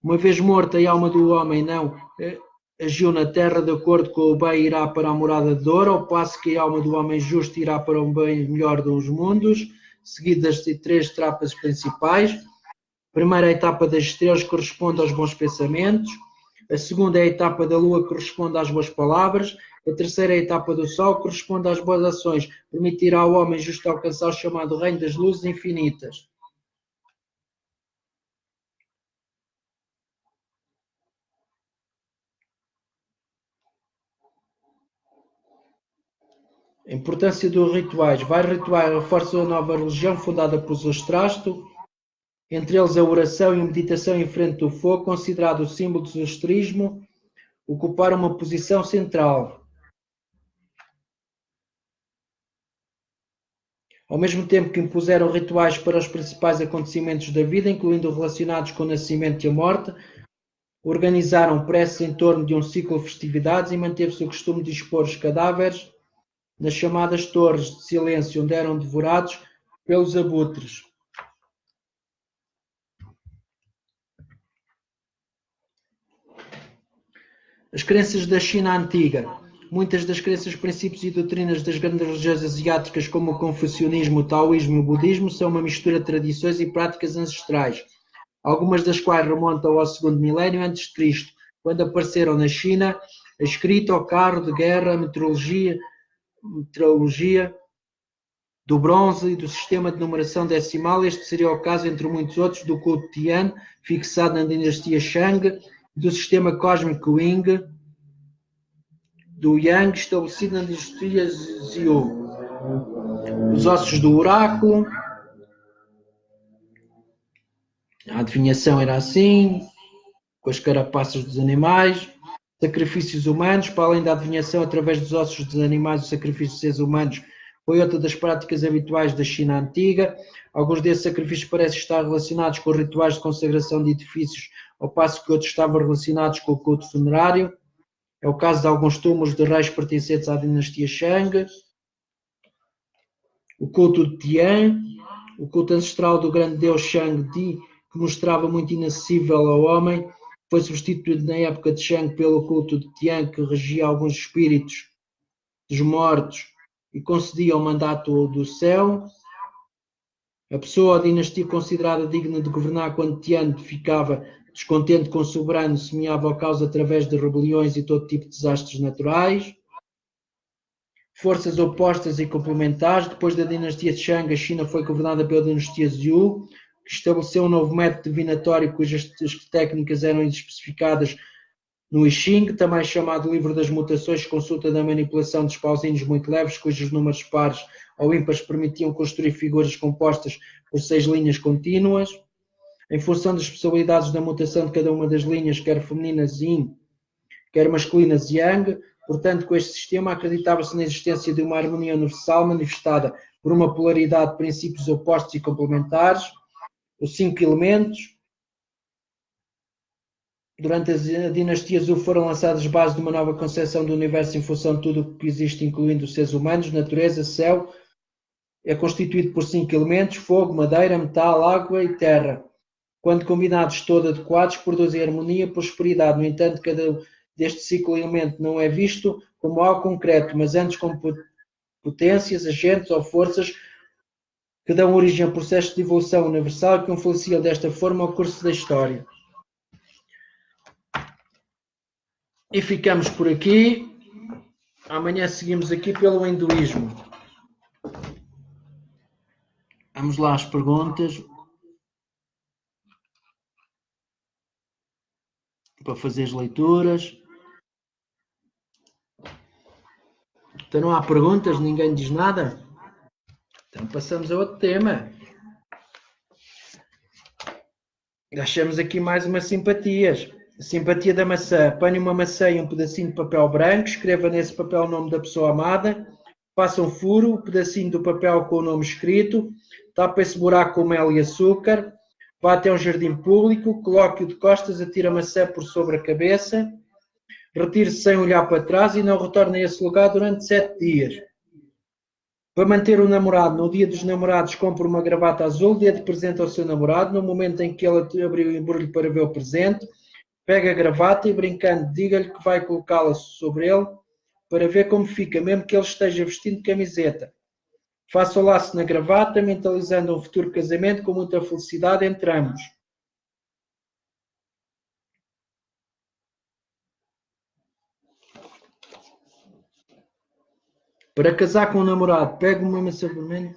Uma vez morta, a alma do homem não agiu na terra de acordo com o bem, irá para a morada de dor, ao passo que a alma do homem justo irá para um bem melhor dos mundos, seguidas de 3 etapas principais. A primeira etapa das estrelas corresponde aos bons pensamentos. A segunda é a etapa da lua, que corresponde às boas palavras. A terceira é a etapa do sol, que corresponde às boas ações. Permitirá ao homem justo alcançar o chamado reino das luzes infinitas. A importância dos rituais. Vários rituais reforçam a nova religião fundada por Zoroastro, entre eles a oração e a meditação em frente do fogo, considerado o símbolo do zoroastrismo, ocuparam uma posição central. Ao mesmo tempo que impuseram rituais para os principais acontecimentos da vida, incluindo relacionados com o nascimento e a morte, organizaram preces em torno de um ciclo de festividades e manteve-se o costume de expor os cadáveres nas chamadas torres de silêncio, onde eram devorados pelos abutres. As crenças da China antiga. Muitas das crenças, princípios e doutrinas das grandes religiões asiáticas, como o confucionismo, o taoísmo e o budismo, são uma mistura de tradições e práticas ancestrais, algumas das quais remontam ao segundo milénio antes de Cristo, quando apareceram na China a escrita, o carro de guerra, a meteorologia do bronze e do sistema de numeração decimal. Este seria o caso, entre muitos outros, do culto Tian, fixado na dinastia Shang, e do sistema cósmico Ying, do Yang, estabelecido na dinastia Zhou. Os ossos do oráculo. A adivinhação era assim, com as carapaças dos animais. Sacrifícios humanos, para além da adivinhação através dos ossos dos animais, o sacrifício de seres humanos foi outra das práticas habituais da China antiga. Alguns desses sacrifícios parecem estar relacionados com rituais de consagração de edifícios, ao passo que outros estavam relacionados com o culto funerário. É o caso de alguns túmulos de reis pertencentes à dinastia Shang. O culto de Tian, o culto ancestral do grande deus Shang-Di, que mostrava muito inacessível ao homem, foi substituído na época de Shang pelo culto de Tian, que regia alguns espíritos dos mortos e concedia o mandato do céu. A pessoa ou dinastia considerada digna de governar quando Tian ficava descontente com o soberano, semeava o caos através de rebeliões e todo tipo de desastres naturais. Forças opostas e complementares. Depois da dinastia de Shang, a China foi governada pela dinastia Zhou, que estabeleceu um novo método divinatório cujas técnicas eram especificadas no I Ching, também chamado livro das mutações, consulta da manipulação dos pauzinhos muito leves, cujos números pares ou ímpares permitiam construir figuras compostas por 6 linhas contínuas. Em função das especialidades da mutação de cada uma das linhas, quer femininas Yin, quer masculinas Yang, portanto, com este sistema acreditava-se na existência de uma harmonia universal manifestada por uma polaridade de princípios opostos e complementares. Os 5 elementos. Durante a dinastia Zhou foram lançadas as bases de uma nova concepção do universo em função de tudo o que existe, incluindo os seres humanos, natureza, céu. É constituído por 5 elementos: fogo, madeira, metal, água e terra. Quando combinados todos adequados, produzem harmonia e prosperidade. No entanto, cada destes 5 elementos não é visto como algo concreto, mas antes como potências, agentes ou forças que dão origem a processos de evolução universal e que influenciam desta forma o curso da história. E ficamos por aqui. Amanhã seguimos aqui pelo hinduísmo. Vamos lá às perguntas. Para fazer as leituras. Então não há perguntas? Ninguém diz nada? Então passamos a outro tema. Achamos aqui mais umas simpatias. Simpatia da maçã. Apanhe uma maçã e um pedacinho de papel branco, escreva nesse papel o nome da pessoa amada, faça um furo, um pedacinho do papel com o nome escrito, tapa esse buraco com mel e açúcar, vá até um jardim público, coloque-o de costas, atire a maçã por sobre a cabeça, retire-se sem olhar para trás e não retorne a esse lugar durante 7 dias. Para manter o namorado, no dia dos namorados, compre uma gravata azul, dê de presente ao seu namorado, no momento em que ele abrir o embrulho para ver o presente, pega a gravata e, brincando, diga-lhe que vai colocá-la sobre ele para ver como fica, mesmo que ele esteja vestindo camiseta. Faça o laço na gravata, mentalizando um futuro casamento com muita felicidade entre ambos. Para casar com um namorado, pega uma maçã vermelha,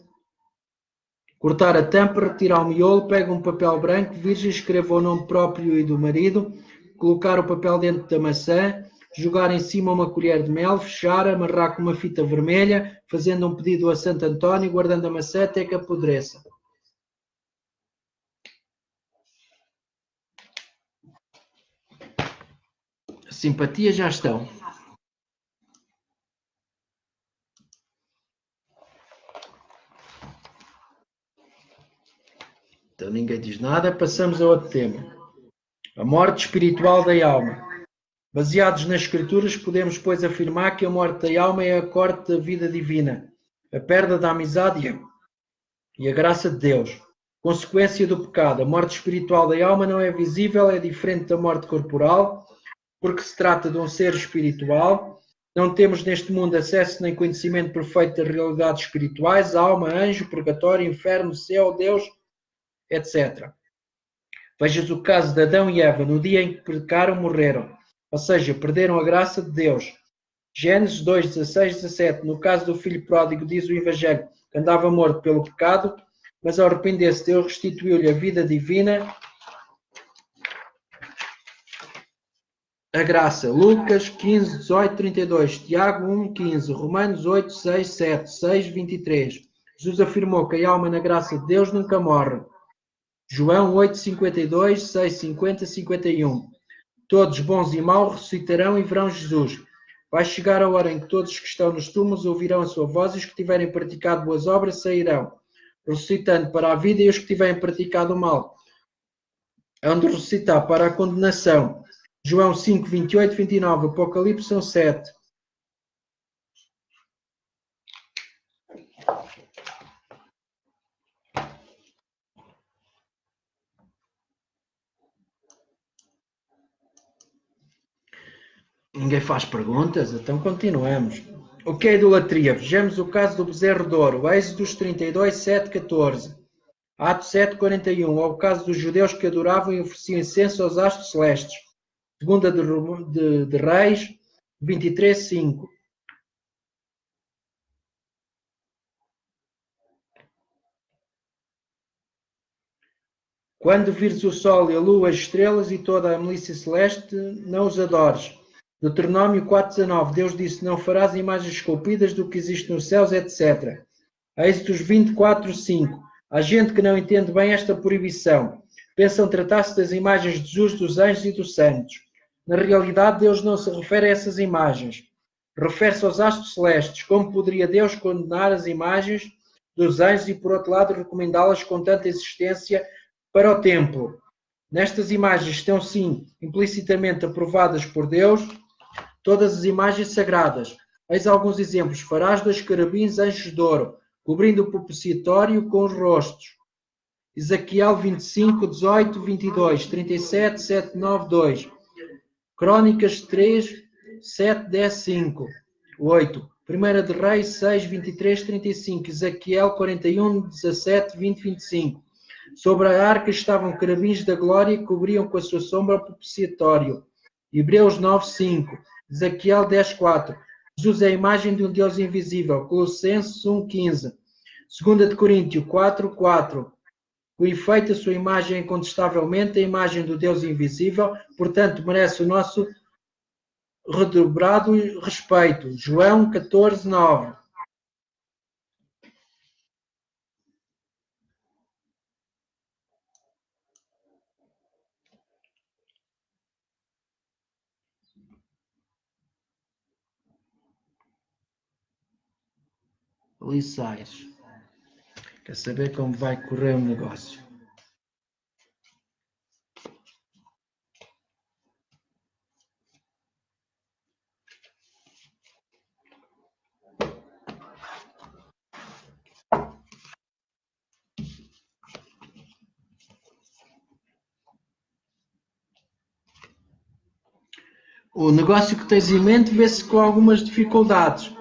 cortar a tampa, retirar o miolo, pega um papel branco, virgem, escreva o nome próprio e do marido, colocar o papel dentro da maçã, jogar em cima uma colher de mel, fechar, amarrar com uma fita vermelha, fazendo um pedido a Santo António, guardando a maçã até que apodreça. Simpatia já estão. Então ninguém diz nada, passamos a outro tema. A morte espiritual da alma. Baseados nas Escrituras, podemos, pois, afirmar que a morte da alma é a corte da vida divina, a perda da amizade e a graça de Deus. Consequência do pecado. A morte espiritual da alma não é visível, é diferente da morte corporal, porque se trata de um ser espiritual. Não temos neste mundo acesso nem conhecimento perfeito das realidades espirituais, alma, anjo, purgatório, inferno, céu, Deus, etc. Vejas o caso de Adão e Eva, no dia em que pecaram, morreram. Ou seja, perderam a graça de Deus. Gênesis 2, 16, 17. No caso do filho pródigo, diz o Evangelho que andava morto pelo pecado, mas ao arrepender-se, Deus restituiu-lhe a vida divina, a graça. Lucas 15, 18, 32. Tiago 1, 15. Romanos 8, 6, 7. 6, 23. Jesus afirmou que a alma na graça de Deus nunca morre. João 8, 52, 6, 50, 51. Todos, bons e maus, ressuscitarão e verão Jesus. Vai chegar a hora em que todos que estão nos túmulos ouvirão a sua voz e os que tiverem praticado boas obras sairão, ressuscitando para a vida, e os que tiverem praticado o mal hão de ressuscitar para a condenação. João 5, 28, 29. Apocalipse 7. Ninguém faz perguntas? Então continuamos. O que é idolatria? Vejamos o caso do bezerro de ouro. Êxodos 32, 7, 14. Atos 7, 41. É o caso dos judeus que adoravam e ofereciam incenso aos astros celestes. Segunda de Reis 23, 5. Quando vires o sol e a lua, as estrelas e toda a milícia celeste, não os adores. Deuteronômio 4,19. Deus disse, não farás imagens esculpidas do que existe nos céus, etc. Êxodos 24, 5. Há gente que não entende bem esta proibição. Pensam tratar-se das imagens de Jesus, dos anjos e dos santos. Na realidade, Deus não se refere a essas imagens. Refere-se aos astros celestes. Como poderia Deus condenar as imagens dos anjos e, por outro lado, recomendá-las com tanta existência para o templo? Nestas imagens estão, sim, implicitamente aprovadas por Deus todas as imagens sagradas. Eis alguns exemplos. Farás 2 querubins anjos de ouro, cobrindo o propiciatório com os rostos. Ezequiel 25, 18, 22, 37, 7, 9, 2. Crônicas 3, 7, 10, 5. 8. 1 de Reis 6, 23, 35. Ezequiel 41, 17, 20, 25. Sobre a arca estavam querubins da glória que cobriam com a sua sombra o propiciatório. Hebreus 9, 5. Ezequiel 10, 4. Jesus é a imagem de um Deus invisível. Colossenses 1, 15. 2 de Coríntios 4, 4. Com efeito, a sua imagem é incontestavelmente a imagem do Deus invisível, portanto, merece o nosso redobrado respeito. João 14, 9. Lissais. Quer saber como vai correr o negócio? O negócio que tens em mente vê-se com algumas dificuldades,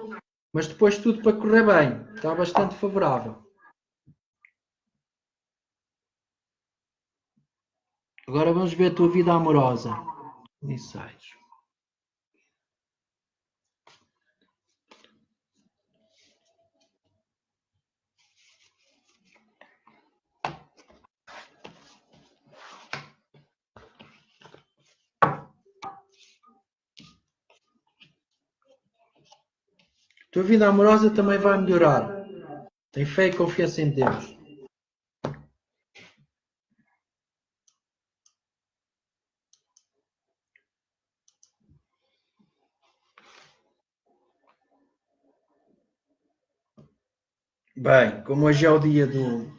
mas depois tudo para correr bem. Está bastante favorável. Agora vamos ver a tua vida amorosa. Lissais. A tua vida amorosa também vai melhorar. Tem fé e confiança em Deus. Bem, como hoje é o dia do...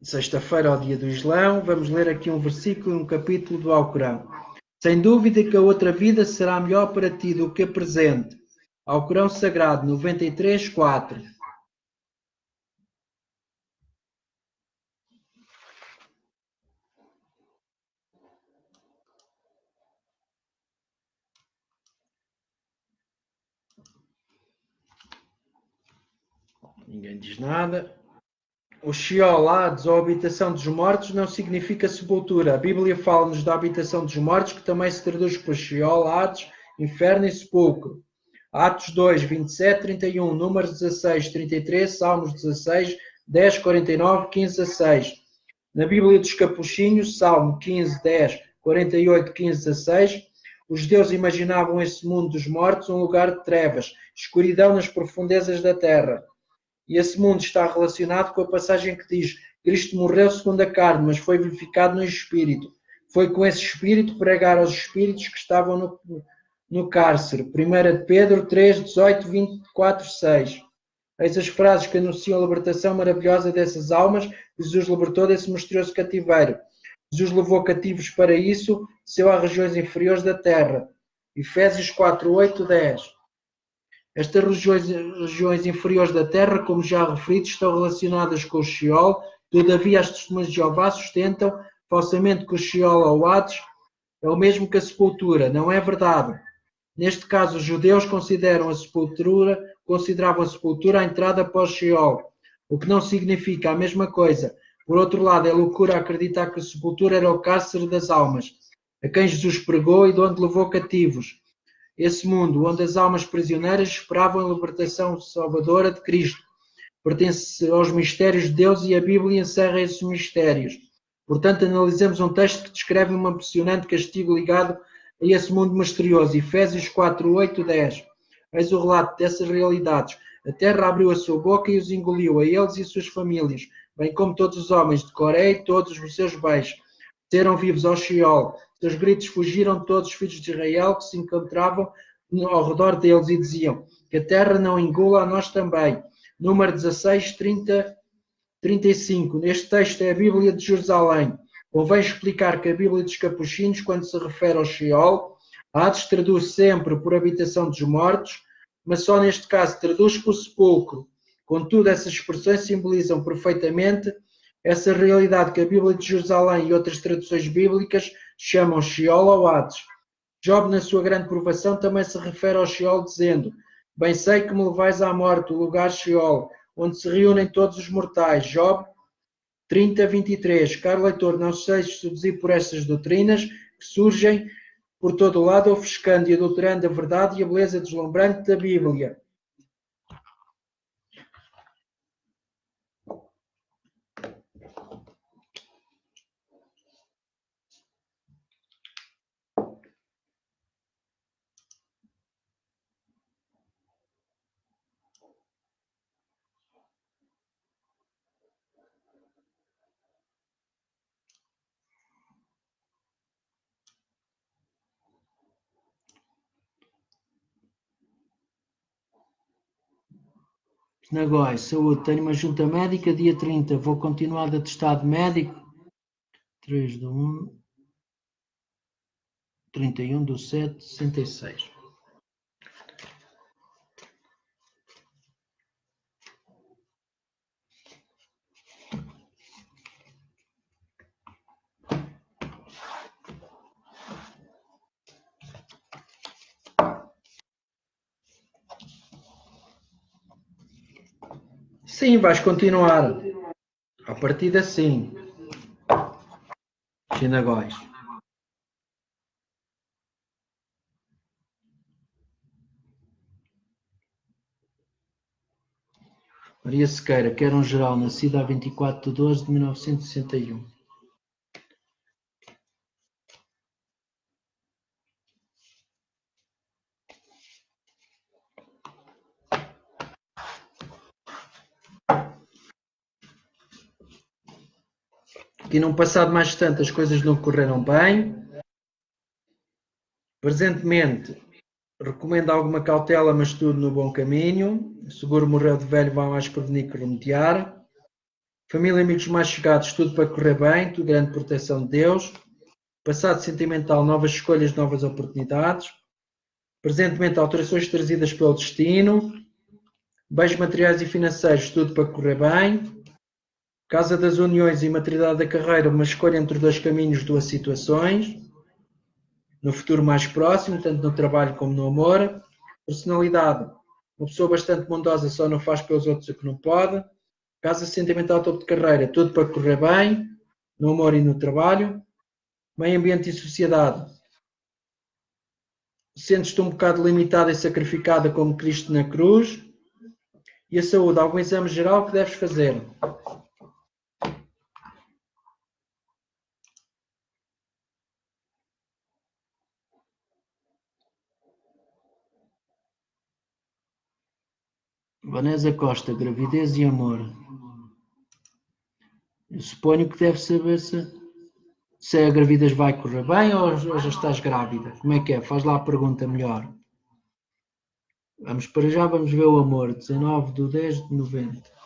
Sexta-feira é o dia do Islão, vamos ler aqui um versículo, um capítulo do Alcorão. Sem dúvida que a outra vida será melhor para ti do que a presente. Alcorão Sagrado 93, 4. Ninguém diz nada. O Sheol, Hades ou habitação dos mortos não significa sepultura. A Bíblia fala-nos da habitação dos mortos, que também se traduz por Sheol, Hades, inferno e sepulcro. Atos 2, 27, 31, Números 16, 33, Salmos 16, 10, 49, 15, 16. Na Bíblia dos Capuchinhos, Salmo 15, 10, 48, 15, 16, os judeus imaginavam esse mundo dos mortos um lugar de trevas, escuridão nas profundezas da terra. E esse mundo está relacionado com a passagem que diz: Cristo morreu segundo a carne, mas foi vivificado no Espírito. Foi com esse Espírito pregar aos espíritos que estavam no cárcere. 1 Pedro 3, 18, 24, 6. Eis as frases que anunciam a libertação maravilhosa dessas almas que Jesus libertou desse misterioso cativeiro. Jesus levou cativos para isso, desceu às regiões inferiores da terra. Efésios 4, 8, 10. Estas regiões inferiores da terra, como já referido, estão relacionadas com o Sheol. Todavia, as testemunhas de Jeová sustentam falsamente que o Sheol ou Hades é o mesmo que a sepultura. Não é verdade. Neste caso, os judeus consideravam a sepultura a entrada para o Sheol, o que não significa a mesma coisa. Por outro lado, é loucura acreditar que a sepultura era o cárcere das almas, a quem Jesus pregou e de onde levou cativos. Esse mundo, onde as almas prisioneiras esperavam a libertação salvadora de Cristo, pertence aos mistérios de Deus e a Bíblia encerra esses mistérios. Portanto, analisamos um texto que descreve um impressionante castigo ligado a esse mundo misterioso. Efésios 4, 8, 10. Eis o relato dessas realidades. A terra abriu a sua boca e os engoliu, a eles e suas famílias, bem como todos os homens de Coré e todos os seus bens. Serão vivos ao Sheol. Seus gritos fugiram de todos os filhos de Israel que se encontravam ao redor deles e diziam: que a terra não engula a nós também. Número 16, 30, 35. Neste texto é a Bíblia de Jerusalém. Convém explicar que a Bíblia dos Capuchinhos, quando se refere ao Sheol, Hades traduz sempre por habitação dos mortos, mas só neste caso traduz por sepulcro. Contudo, essas expressões simbolizam perfeitamente essa realidade que a Bíblia de Jerusalém e outras traduções bíblicas chamam Sheol ou Hades. Job, na sua grande provação, também se refere ao Sheol dizendo: Bem sei que me levais à morte, o lugar Sheol, onde se reúnem todos os mortais. Job 30, 23. Caro leitor, não sejas seduzido por estas doutrinas que surgem por todo o lado, ofuscando e adulterando a verdade e a beleza deslumbrante da Bíblia. Negócio, saúde, tenho uma junta médica dia 30, vou continuar de atestado médico 3 de 1, 31 de 7, 66. Sim, vais continuar. A partir da sim. Chinagóis. Maria Sequeira, que era um geral, nascida a 24 de 12 de 1961. Aqui num passado mais distante as coisas não correram bem. Presentemente, recomendo alguma cautela, mas tudo no bom caminho. Seguro morreu de velho, vai mais prevenir que remediar. Família e amigos mais chegados, tudo para correr bem, tudo grande proteção de Deus. Passado sentimental, novas escolhas, novas oportunidades. Presentemente, alterações trazidas pelo destino. Bens materiais e financeiros, tudo para correr bem. Casa das uniões e maturidade da carreira, uma escolha entre dois caminhos, duas situações. No futuro mais próximo, tanto no trabalho como no amor. Personalidade, uma pessoa bastante bondosa, só não faz pelos outros o que não pode. Casa sentimental, topo de carreira, tudo para correr bem, no amor e no trabalho. Meio ambiente e sociedade, sentes-te um bocado limitada e sacrificada como Cristo na cruz. E a saúde, algum exame geral que deves fazer. Vanessa Costa, gravidez e amor. Eu suponho que deve saber se a gravidez vai correr bem ou já estás grávida. Como é que é? Faz lá a pergunta melhor. Vamos para já, vamos ver o amor. 19 de 10 de 90.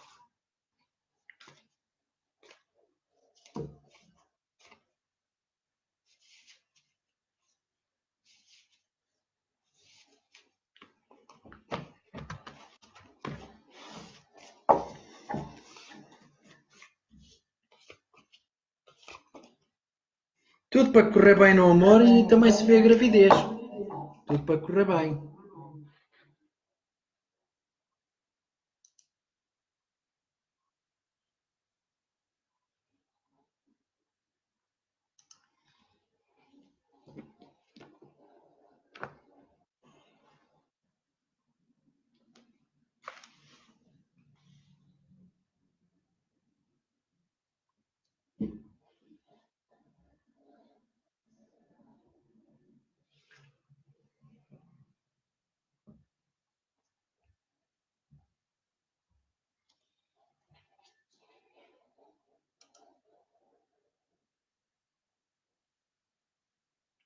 Tudo para correr bem no amor e também se vê a gravidez. Tudo para correr bem.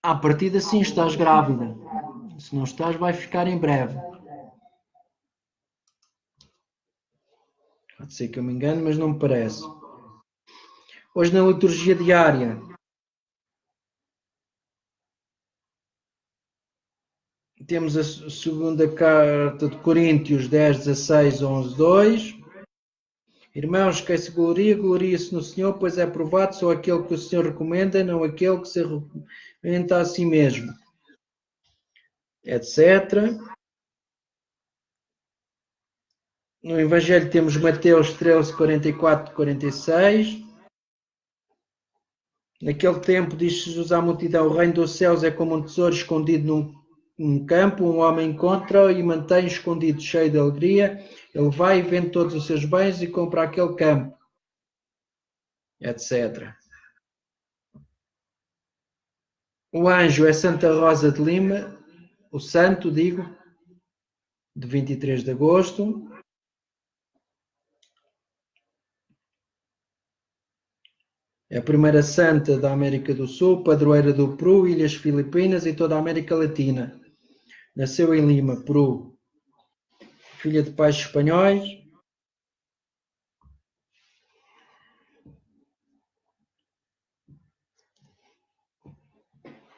À partida sim, estás grávida. Se não estás, vai ficar em breve. Pode ser que eu me engane, mas não me parece. Hoje na liturgia diária temos a segunda carta de Coríntios 10, 16, 11, 2. Irmãos, quem se gloria, gloria-se no Senhor, pois é provado só aquele que o Senhor recomenda, não aquele que se recomenda a si mesmo, etc. No Evangelho temos Mateus 13, 44, 46. Naquele tempo diz Jesus à multidão: o reino dos céus é como um tesouro escondido num campo, um homem encontra-o e mantém escondido, cheio de alegria. Ele vai e vende todos os seus bens e compra aquele campo, etc. O anjo é Santa Rosa de Lima, o santo, digo, de 23 de agosto. É a primeira santa da América do Sul, padroeira do Peru, Ilhas Filipinas e toda a América Latina. Nasceu em Lima, Peru. Filha de pais espanhóis.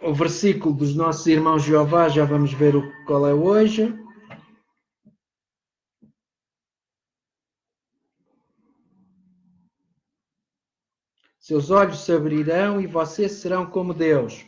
O versículo dos nossos irmãos Jeová, já vamos ver qual é hoje. Seus olhos se abrirão e vocês serão como Deus.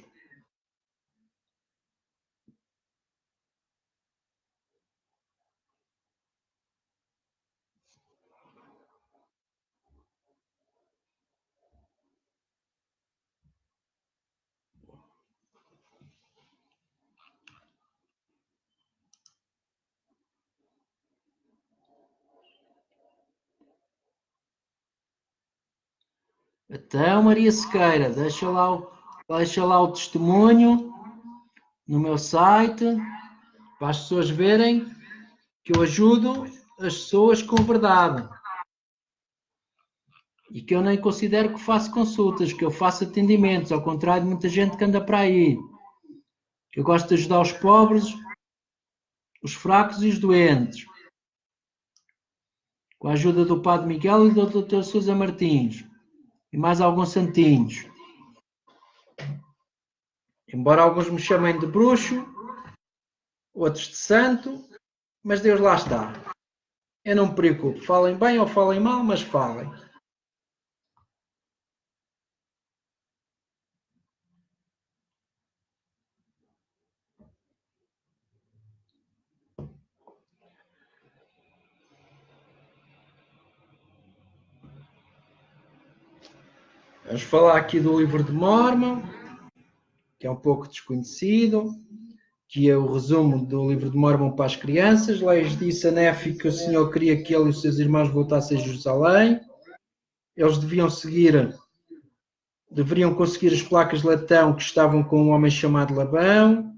Então, Maria Sequeira, deixa lá o testemunho no meu site, para as pessoas verem que eu ajudo as pessoas com verdade. E que eu nem considero que faço consultas, que eu faço atendimentos, ao contrário de muita gente que anda para aí. Que eu gosto de ajudar os pobres, os fracos e os doentes. Com a ajuda do Padre Miguel e do Dr. Sousa Martins. E mais alguns santinhos. Embora alguns me chamem de bruxo, outros de santo, mas Deus lá está. Eu não me preocupo. Falem bem ou falem mal, mas falem. Vamos falar aqui do livro de Mórmon, que é um pouco desconhecido, que é o resumo do livro de Mórmon para as crianças. Lá lhes disse a Nefi que o Senhor queria que ele e os seus irmãos voltassem a Jerusalém. Eles deveriam conseguir as placas de latão que estavam com um homem chamado Labão.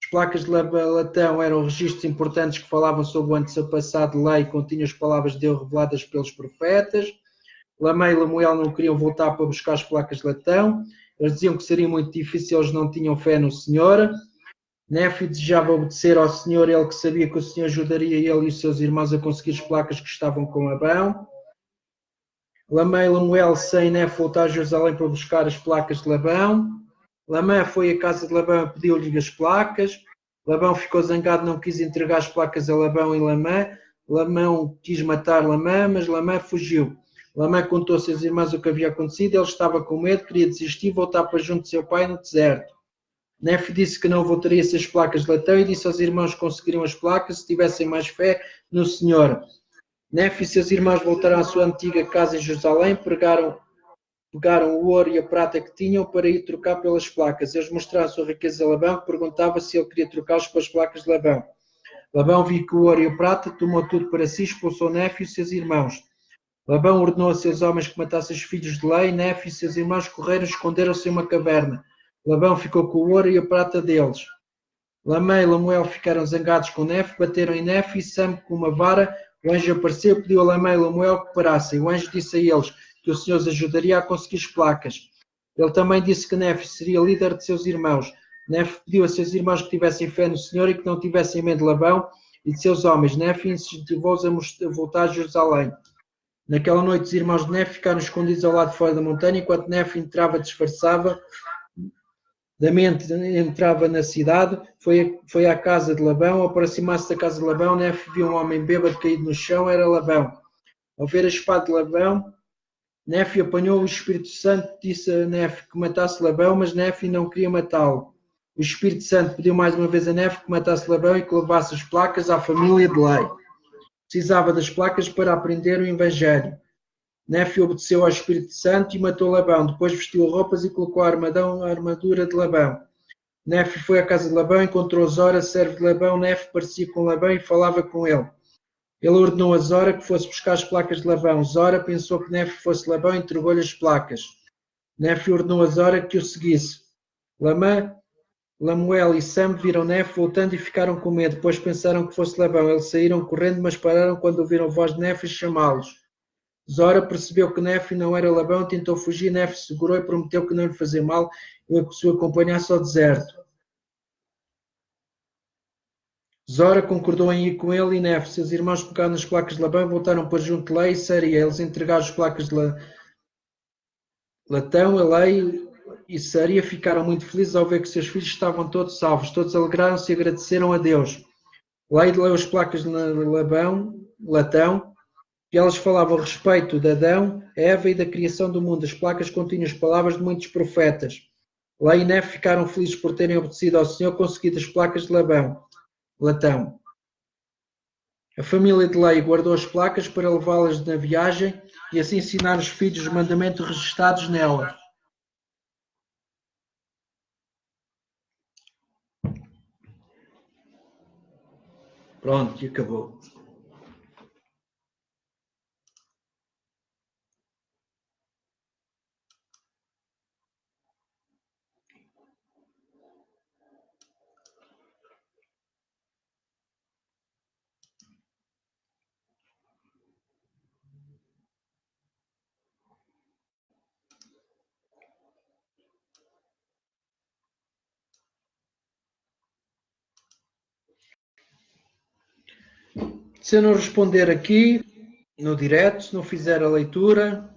As placas de latão eram registros importantes que falavam sobre o antepassado de lei e continham as palavras de Deus reveladas pelos profetas. Lamé e Lamuel não queriam voltar para buscar as placas de latão. Eles diziam que seria muito difícil, eles não tinham fé no Senhor. Nefi desejava obedecer ao Senhor, ele que sabia que o Senhor ajudaria ele e os seus irmãos a conseguir as placas que estavam com Labão. Lamé e Lamuel, sem Nefi, voltaram a Jerusalém para buscar as placas de Labão. Lamé foi à casa de Labão e pediu-lhe as placas. Labão ficou zangado, não quis entregar as placas a Labão e Lamé. Labão quis matar Lamé, mas Lamé fugiu. Lamé contou a seus irmãos o que havia acontecido, ele estava com medo, queria desistir e voltar para junto de seu pai no deserto. Nefi disse que não voltaria essas placas de latão e disse aos irmãos que conseguiriam as placas se tivessem mais fé no Senhor. Nefi e seus irmãos voltaram à sua antiga casa em Jerusalém, pegaram o ouro e a prata que tinham para ir trocar pelas placas. Eles mostraram a sua riqueza a Labão, que perguntava se ele queria trocá-los pelas placas de Labão. Labão viu que o ouro e a prata, tomou tudo para si, expulsou Nefi e seus irmãos. Labão ordenou a seus homens que matassem os filhos de Lei. Nefi e seus irmãos correram e esconderam-se em uma caverna. Labão ficou com o ouro e a prata deles. Lamé e Lamuel ficaram zangados com Nefi, bateram em Nefi e Sam com uma vara. O anjo apareceu e pediu a Lamé e Lamuel que parassem. O anjo disse a eles que o Senhor os ajudaria a conseguir as placas. Ele também disse que Nefi seria líder de seus irmãos. Nefi pediu a seus irmãos que tivessem fé no Senhor e que não tivessem medo de Labão e de seus homens. Nefi incentivou-os a voltar a Jerusalém. Naquela noite os irmãos de Nefi ficaram escondidos ao lado de fora da montanha, enquanto Nefi entrava disfarçava entrava na cidade, foi à casa de Labão. Ao aproximar-se da casa de Labão, Nefi viu um homem bêbado caído no chão, era Labão. Ao ver a espada de Labão, Nefi apanhou o Espírito Santo, disse a Nefi que matasse Labão, mas Nefi não queria matá-lo. O Espírito Santo pediu mais uma vez a Nefi que matasse Labão e que levasse as placas à família de Lei. precisava das placas para aprender o Evangelho. Nefe obedeceu ao Espírito Santo e matou Labão. Depois vestiu roupas e colocou a armadura de Labão. Nefe foi à casa de Labão, encontrou Zora, servo de Labão. Nefe parecia com Labão e falava com ele. Ele ordenou a Zora que fosse buscar as placas de Labão. Zora pensou que Nefe fosse Labão e entregou-lhe as placas. Nefe ordenou a Zora que o seguisse. Lamuel e Sam viram Nefe voltando e ficaram com medo, pois pensaram que fosse Labão. Eles saíram correndo, mas pararam quando ouviram a voz de Nefe e chamá-los. Zora percebeu que Nefe não era Labão, tentou fugir. Nefe segurou e prometeu que não lhe fazia mal e que o acompanhasse ao deserto. Zora concordou em ir com ele e Nefe. Seus irmãos pegaram nas placas de Labão e voltaram para junto de Lei e Saria. Eles entregaram as placas de Latão, a Lei e Saria ficaram muito felizes ao ver que seus filhos estavam todos salvos. Todos alegraram-se e agradeceram a Deus. Lei leu as placas de Latão, e elas falavam a respeito de Adão, Eva e da criação do mundo. As placas continham as palavras de muitos profetas. Lei e Nefe ficaram felizes por terem obedecido ao Senhor, conseguido as placas de Latão. A família de Lei guardou as placas para levá-las na viagem e assim ensinar os filhos os mandamentos registados nela. Pronto, e acabou. Se eu não responder aqui no direto, se não fizer a leitura,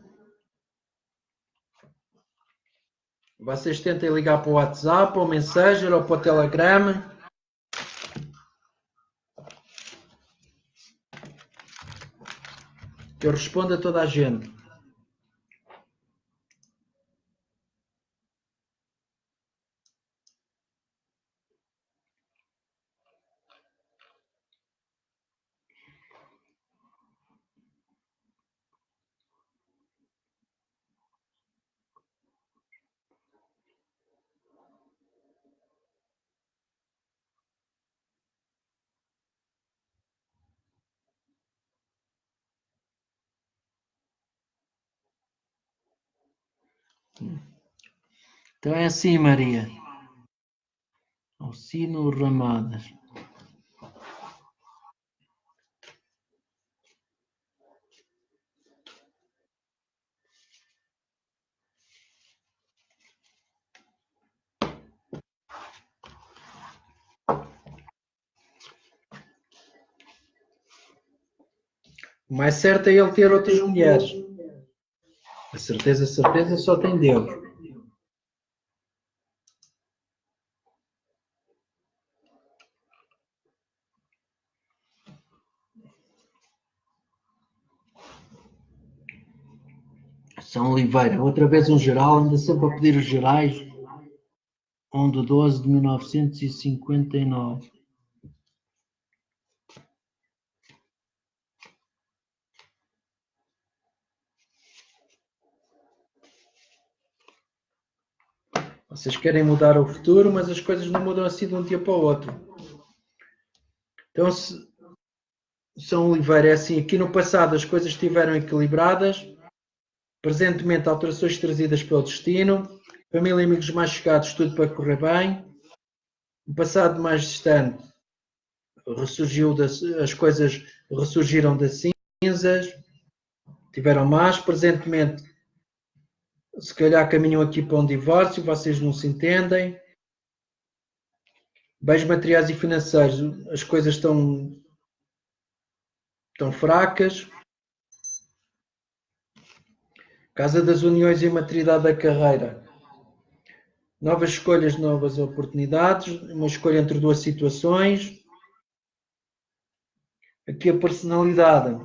vocês tentem ligar para o WhatsApp, ou o Messenger, ou para o Telegram. Eu respondo a toda a gente. Então é assim, Maria. Alcino Ramadas. O mais certo é ele ter outras mulheres. A certeza só tem Deus. São Oliveira, outra vez um geral, anda sempre a pedir os gerais. 1/12 de 1959. Vocês querem mudar o futuro, mas as coisas não mudam assim de um dia para o outro. Então, São Oliveira, é assim, aqui no passado as coisas estiveram equilibradas, presentemente alterações trazidas pelo destino, família e amigos mais chegados, tudo para correr bem. No passado mais distante, as coisas ressurgiram das cinzas, tiveram más, presentemente se calhar caminham aqui para um divórcio, vocês não se entendem. Bens materiais e financeiros, as coisas estão fracas. Casa das uniões e maturidade da carreira. Novas escolhas, novas oportunidades. Uma escolha entre duas situações. Aqui a personalidade.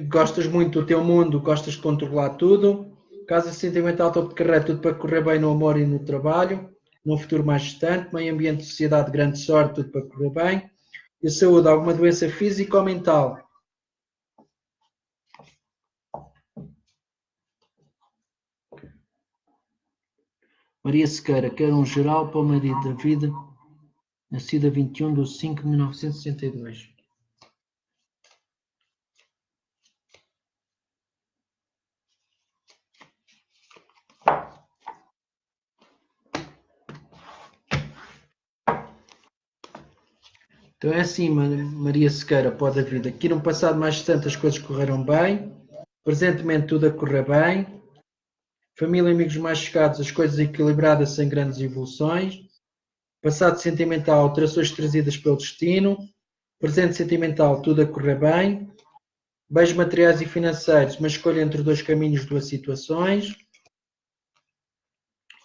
Gostas muito do teu mundo, gostas de controlar tudo. Casa sentimental, topo de carreira, tudo para correr bem no amor e no trabalho. Num futuro mais distante. Meio ambiente, sociedade, grande sorte, tudo para correr bem. e a saúde, alguma doença física ou mental. Maria Sequeira quer um geral para o marido da vida, nascida 21/5/1962. Então é assim, Maria Sequeira, pode a vida. Aqui no passado mais distante as coisas correram bem, presentemente tudo a correr bem, família e amigos mais chegados, as coisas equilibradas sem grandes evoluções, passado sentimental, alterações trazidas pelo destino, presente sentimental, tudo a correr bem, bens materiais e financeiros, uma escolha entre dois caminhos, duas situações,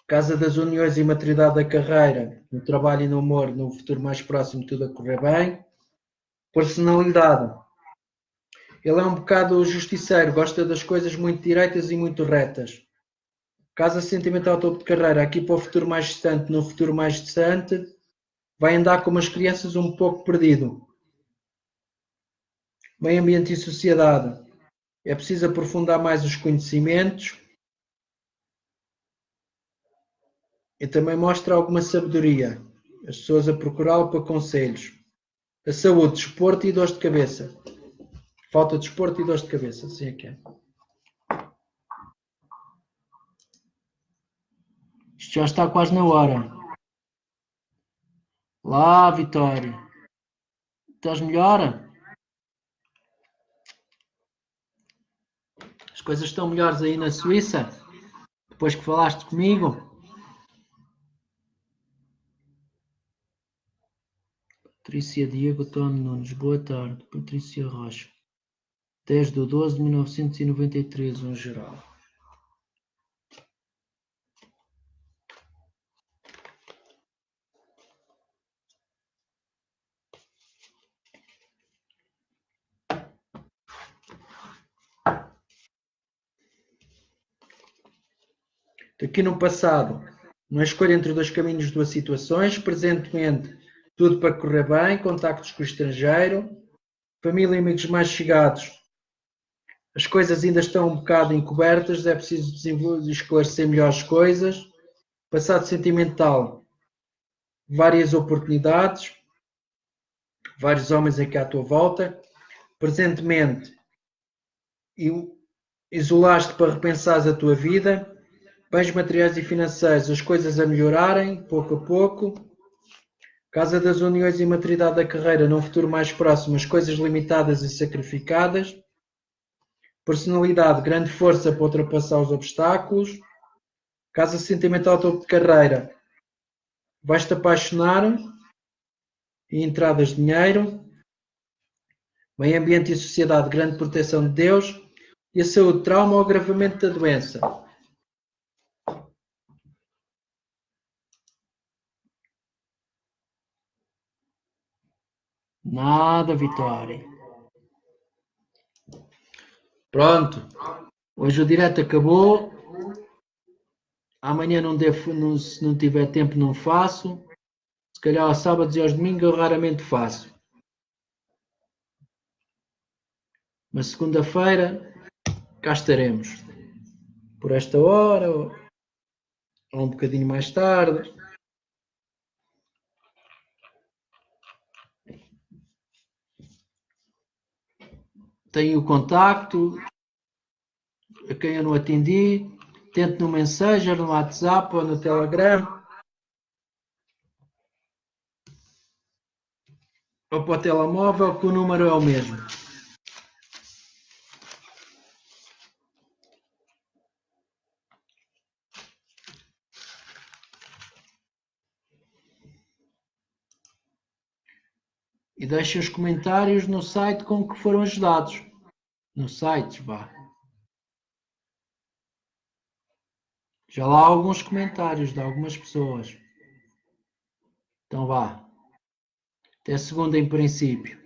casa das uniões e maturidade da carreira, no trabalho e no amor, no futuro mais próximo, tudo a correr bem, personalidade. Ele é um bocado justiceiro, gosta das coisas muito direitas e muito retas. Casa sentimental topo de carreira, aqui para o futuro mais distante, no futuro mais distante, vai andar como as crianças um pouco perdido. Meio ambiente e sociedade. É preciso aprofundar mais os conhecimentos e também mostra alguma sabedoria. As pessoas a procurá-lo para conselhos. A saúde, desporto e dores de cabeça. Falta de desporto e dores de cabeça, assim é que é. Isto já está quase na hora. Lá, Vitória. Estás melhor? As coisas estão melhores aí na Suíça? Depois que falaste comigo? Patrícia Diego Tony Nunes, boa tarde. Patrícia Rocha. 10/12/1993, um geral. Aqui no passado, uma escolha entre dois caminhos, duas situações. Presentemente, tudo para correr bem, contactos com o estrangeiro, família e amigos mais chegados. As coisas ainda estão um bocado encobertas, é preciso desenvolver, esclarecer melhor as coisas. Passado sentimental, várias oportunidades, vários homens aqui à tua volta. Presentemente, isolaste para repensares a tua vida. Bens materiais e financeiros, as coisas a melhorarem, pouco a pouco. Casa das uniões e maturidade da carreira, num futuro mais próximo, as coisas limitadas e sacrificadas. Personalidade, grande força para ultrapassar os obstáculos. Casa sentimental, topo de carreira, vais-te apaixonar. E entradas de dinheiro. Meio ambiente e sociedade, grande proteção de Deus. E a saúde, trauma ou agravamento da doença. Nada, Vitória. Pronto. Hoje o direto acabou. Amanhã não devo, se não tiver tempo não faço. Se calhar aos sábados e aos domingos eu raramente faço. Mas segunda-feira cá estaremos. Por esta hora ou um bocadinho mais tarde. Tenho o contacto a quem eu não atendi. Tento no Messenger, no WhatsApp ou no Telegram. Ou para o telemóvel, que o número é o mesmo. E deixem os comentários no site com que foram ajudados. No site, vá. Já lá há alguns comentários de algumas pessoas. Então vá. Até segunda em princípio.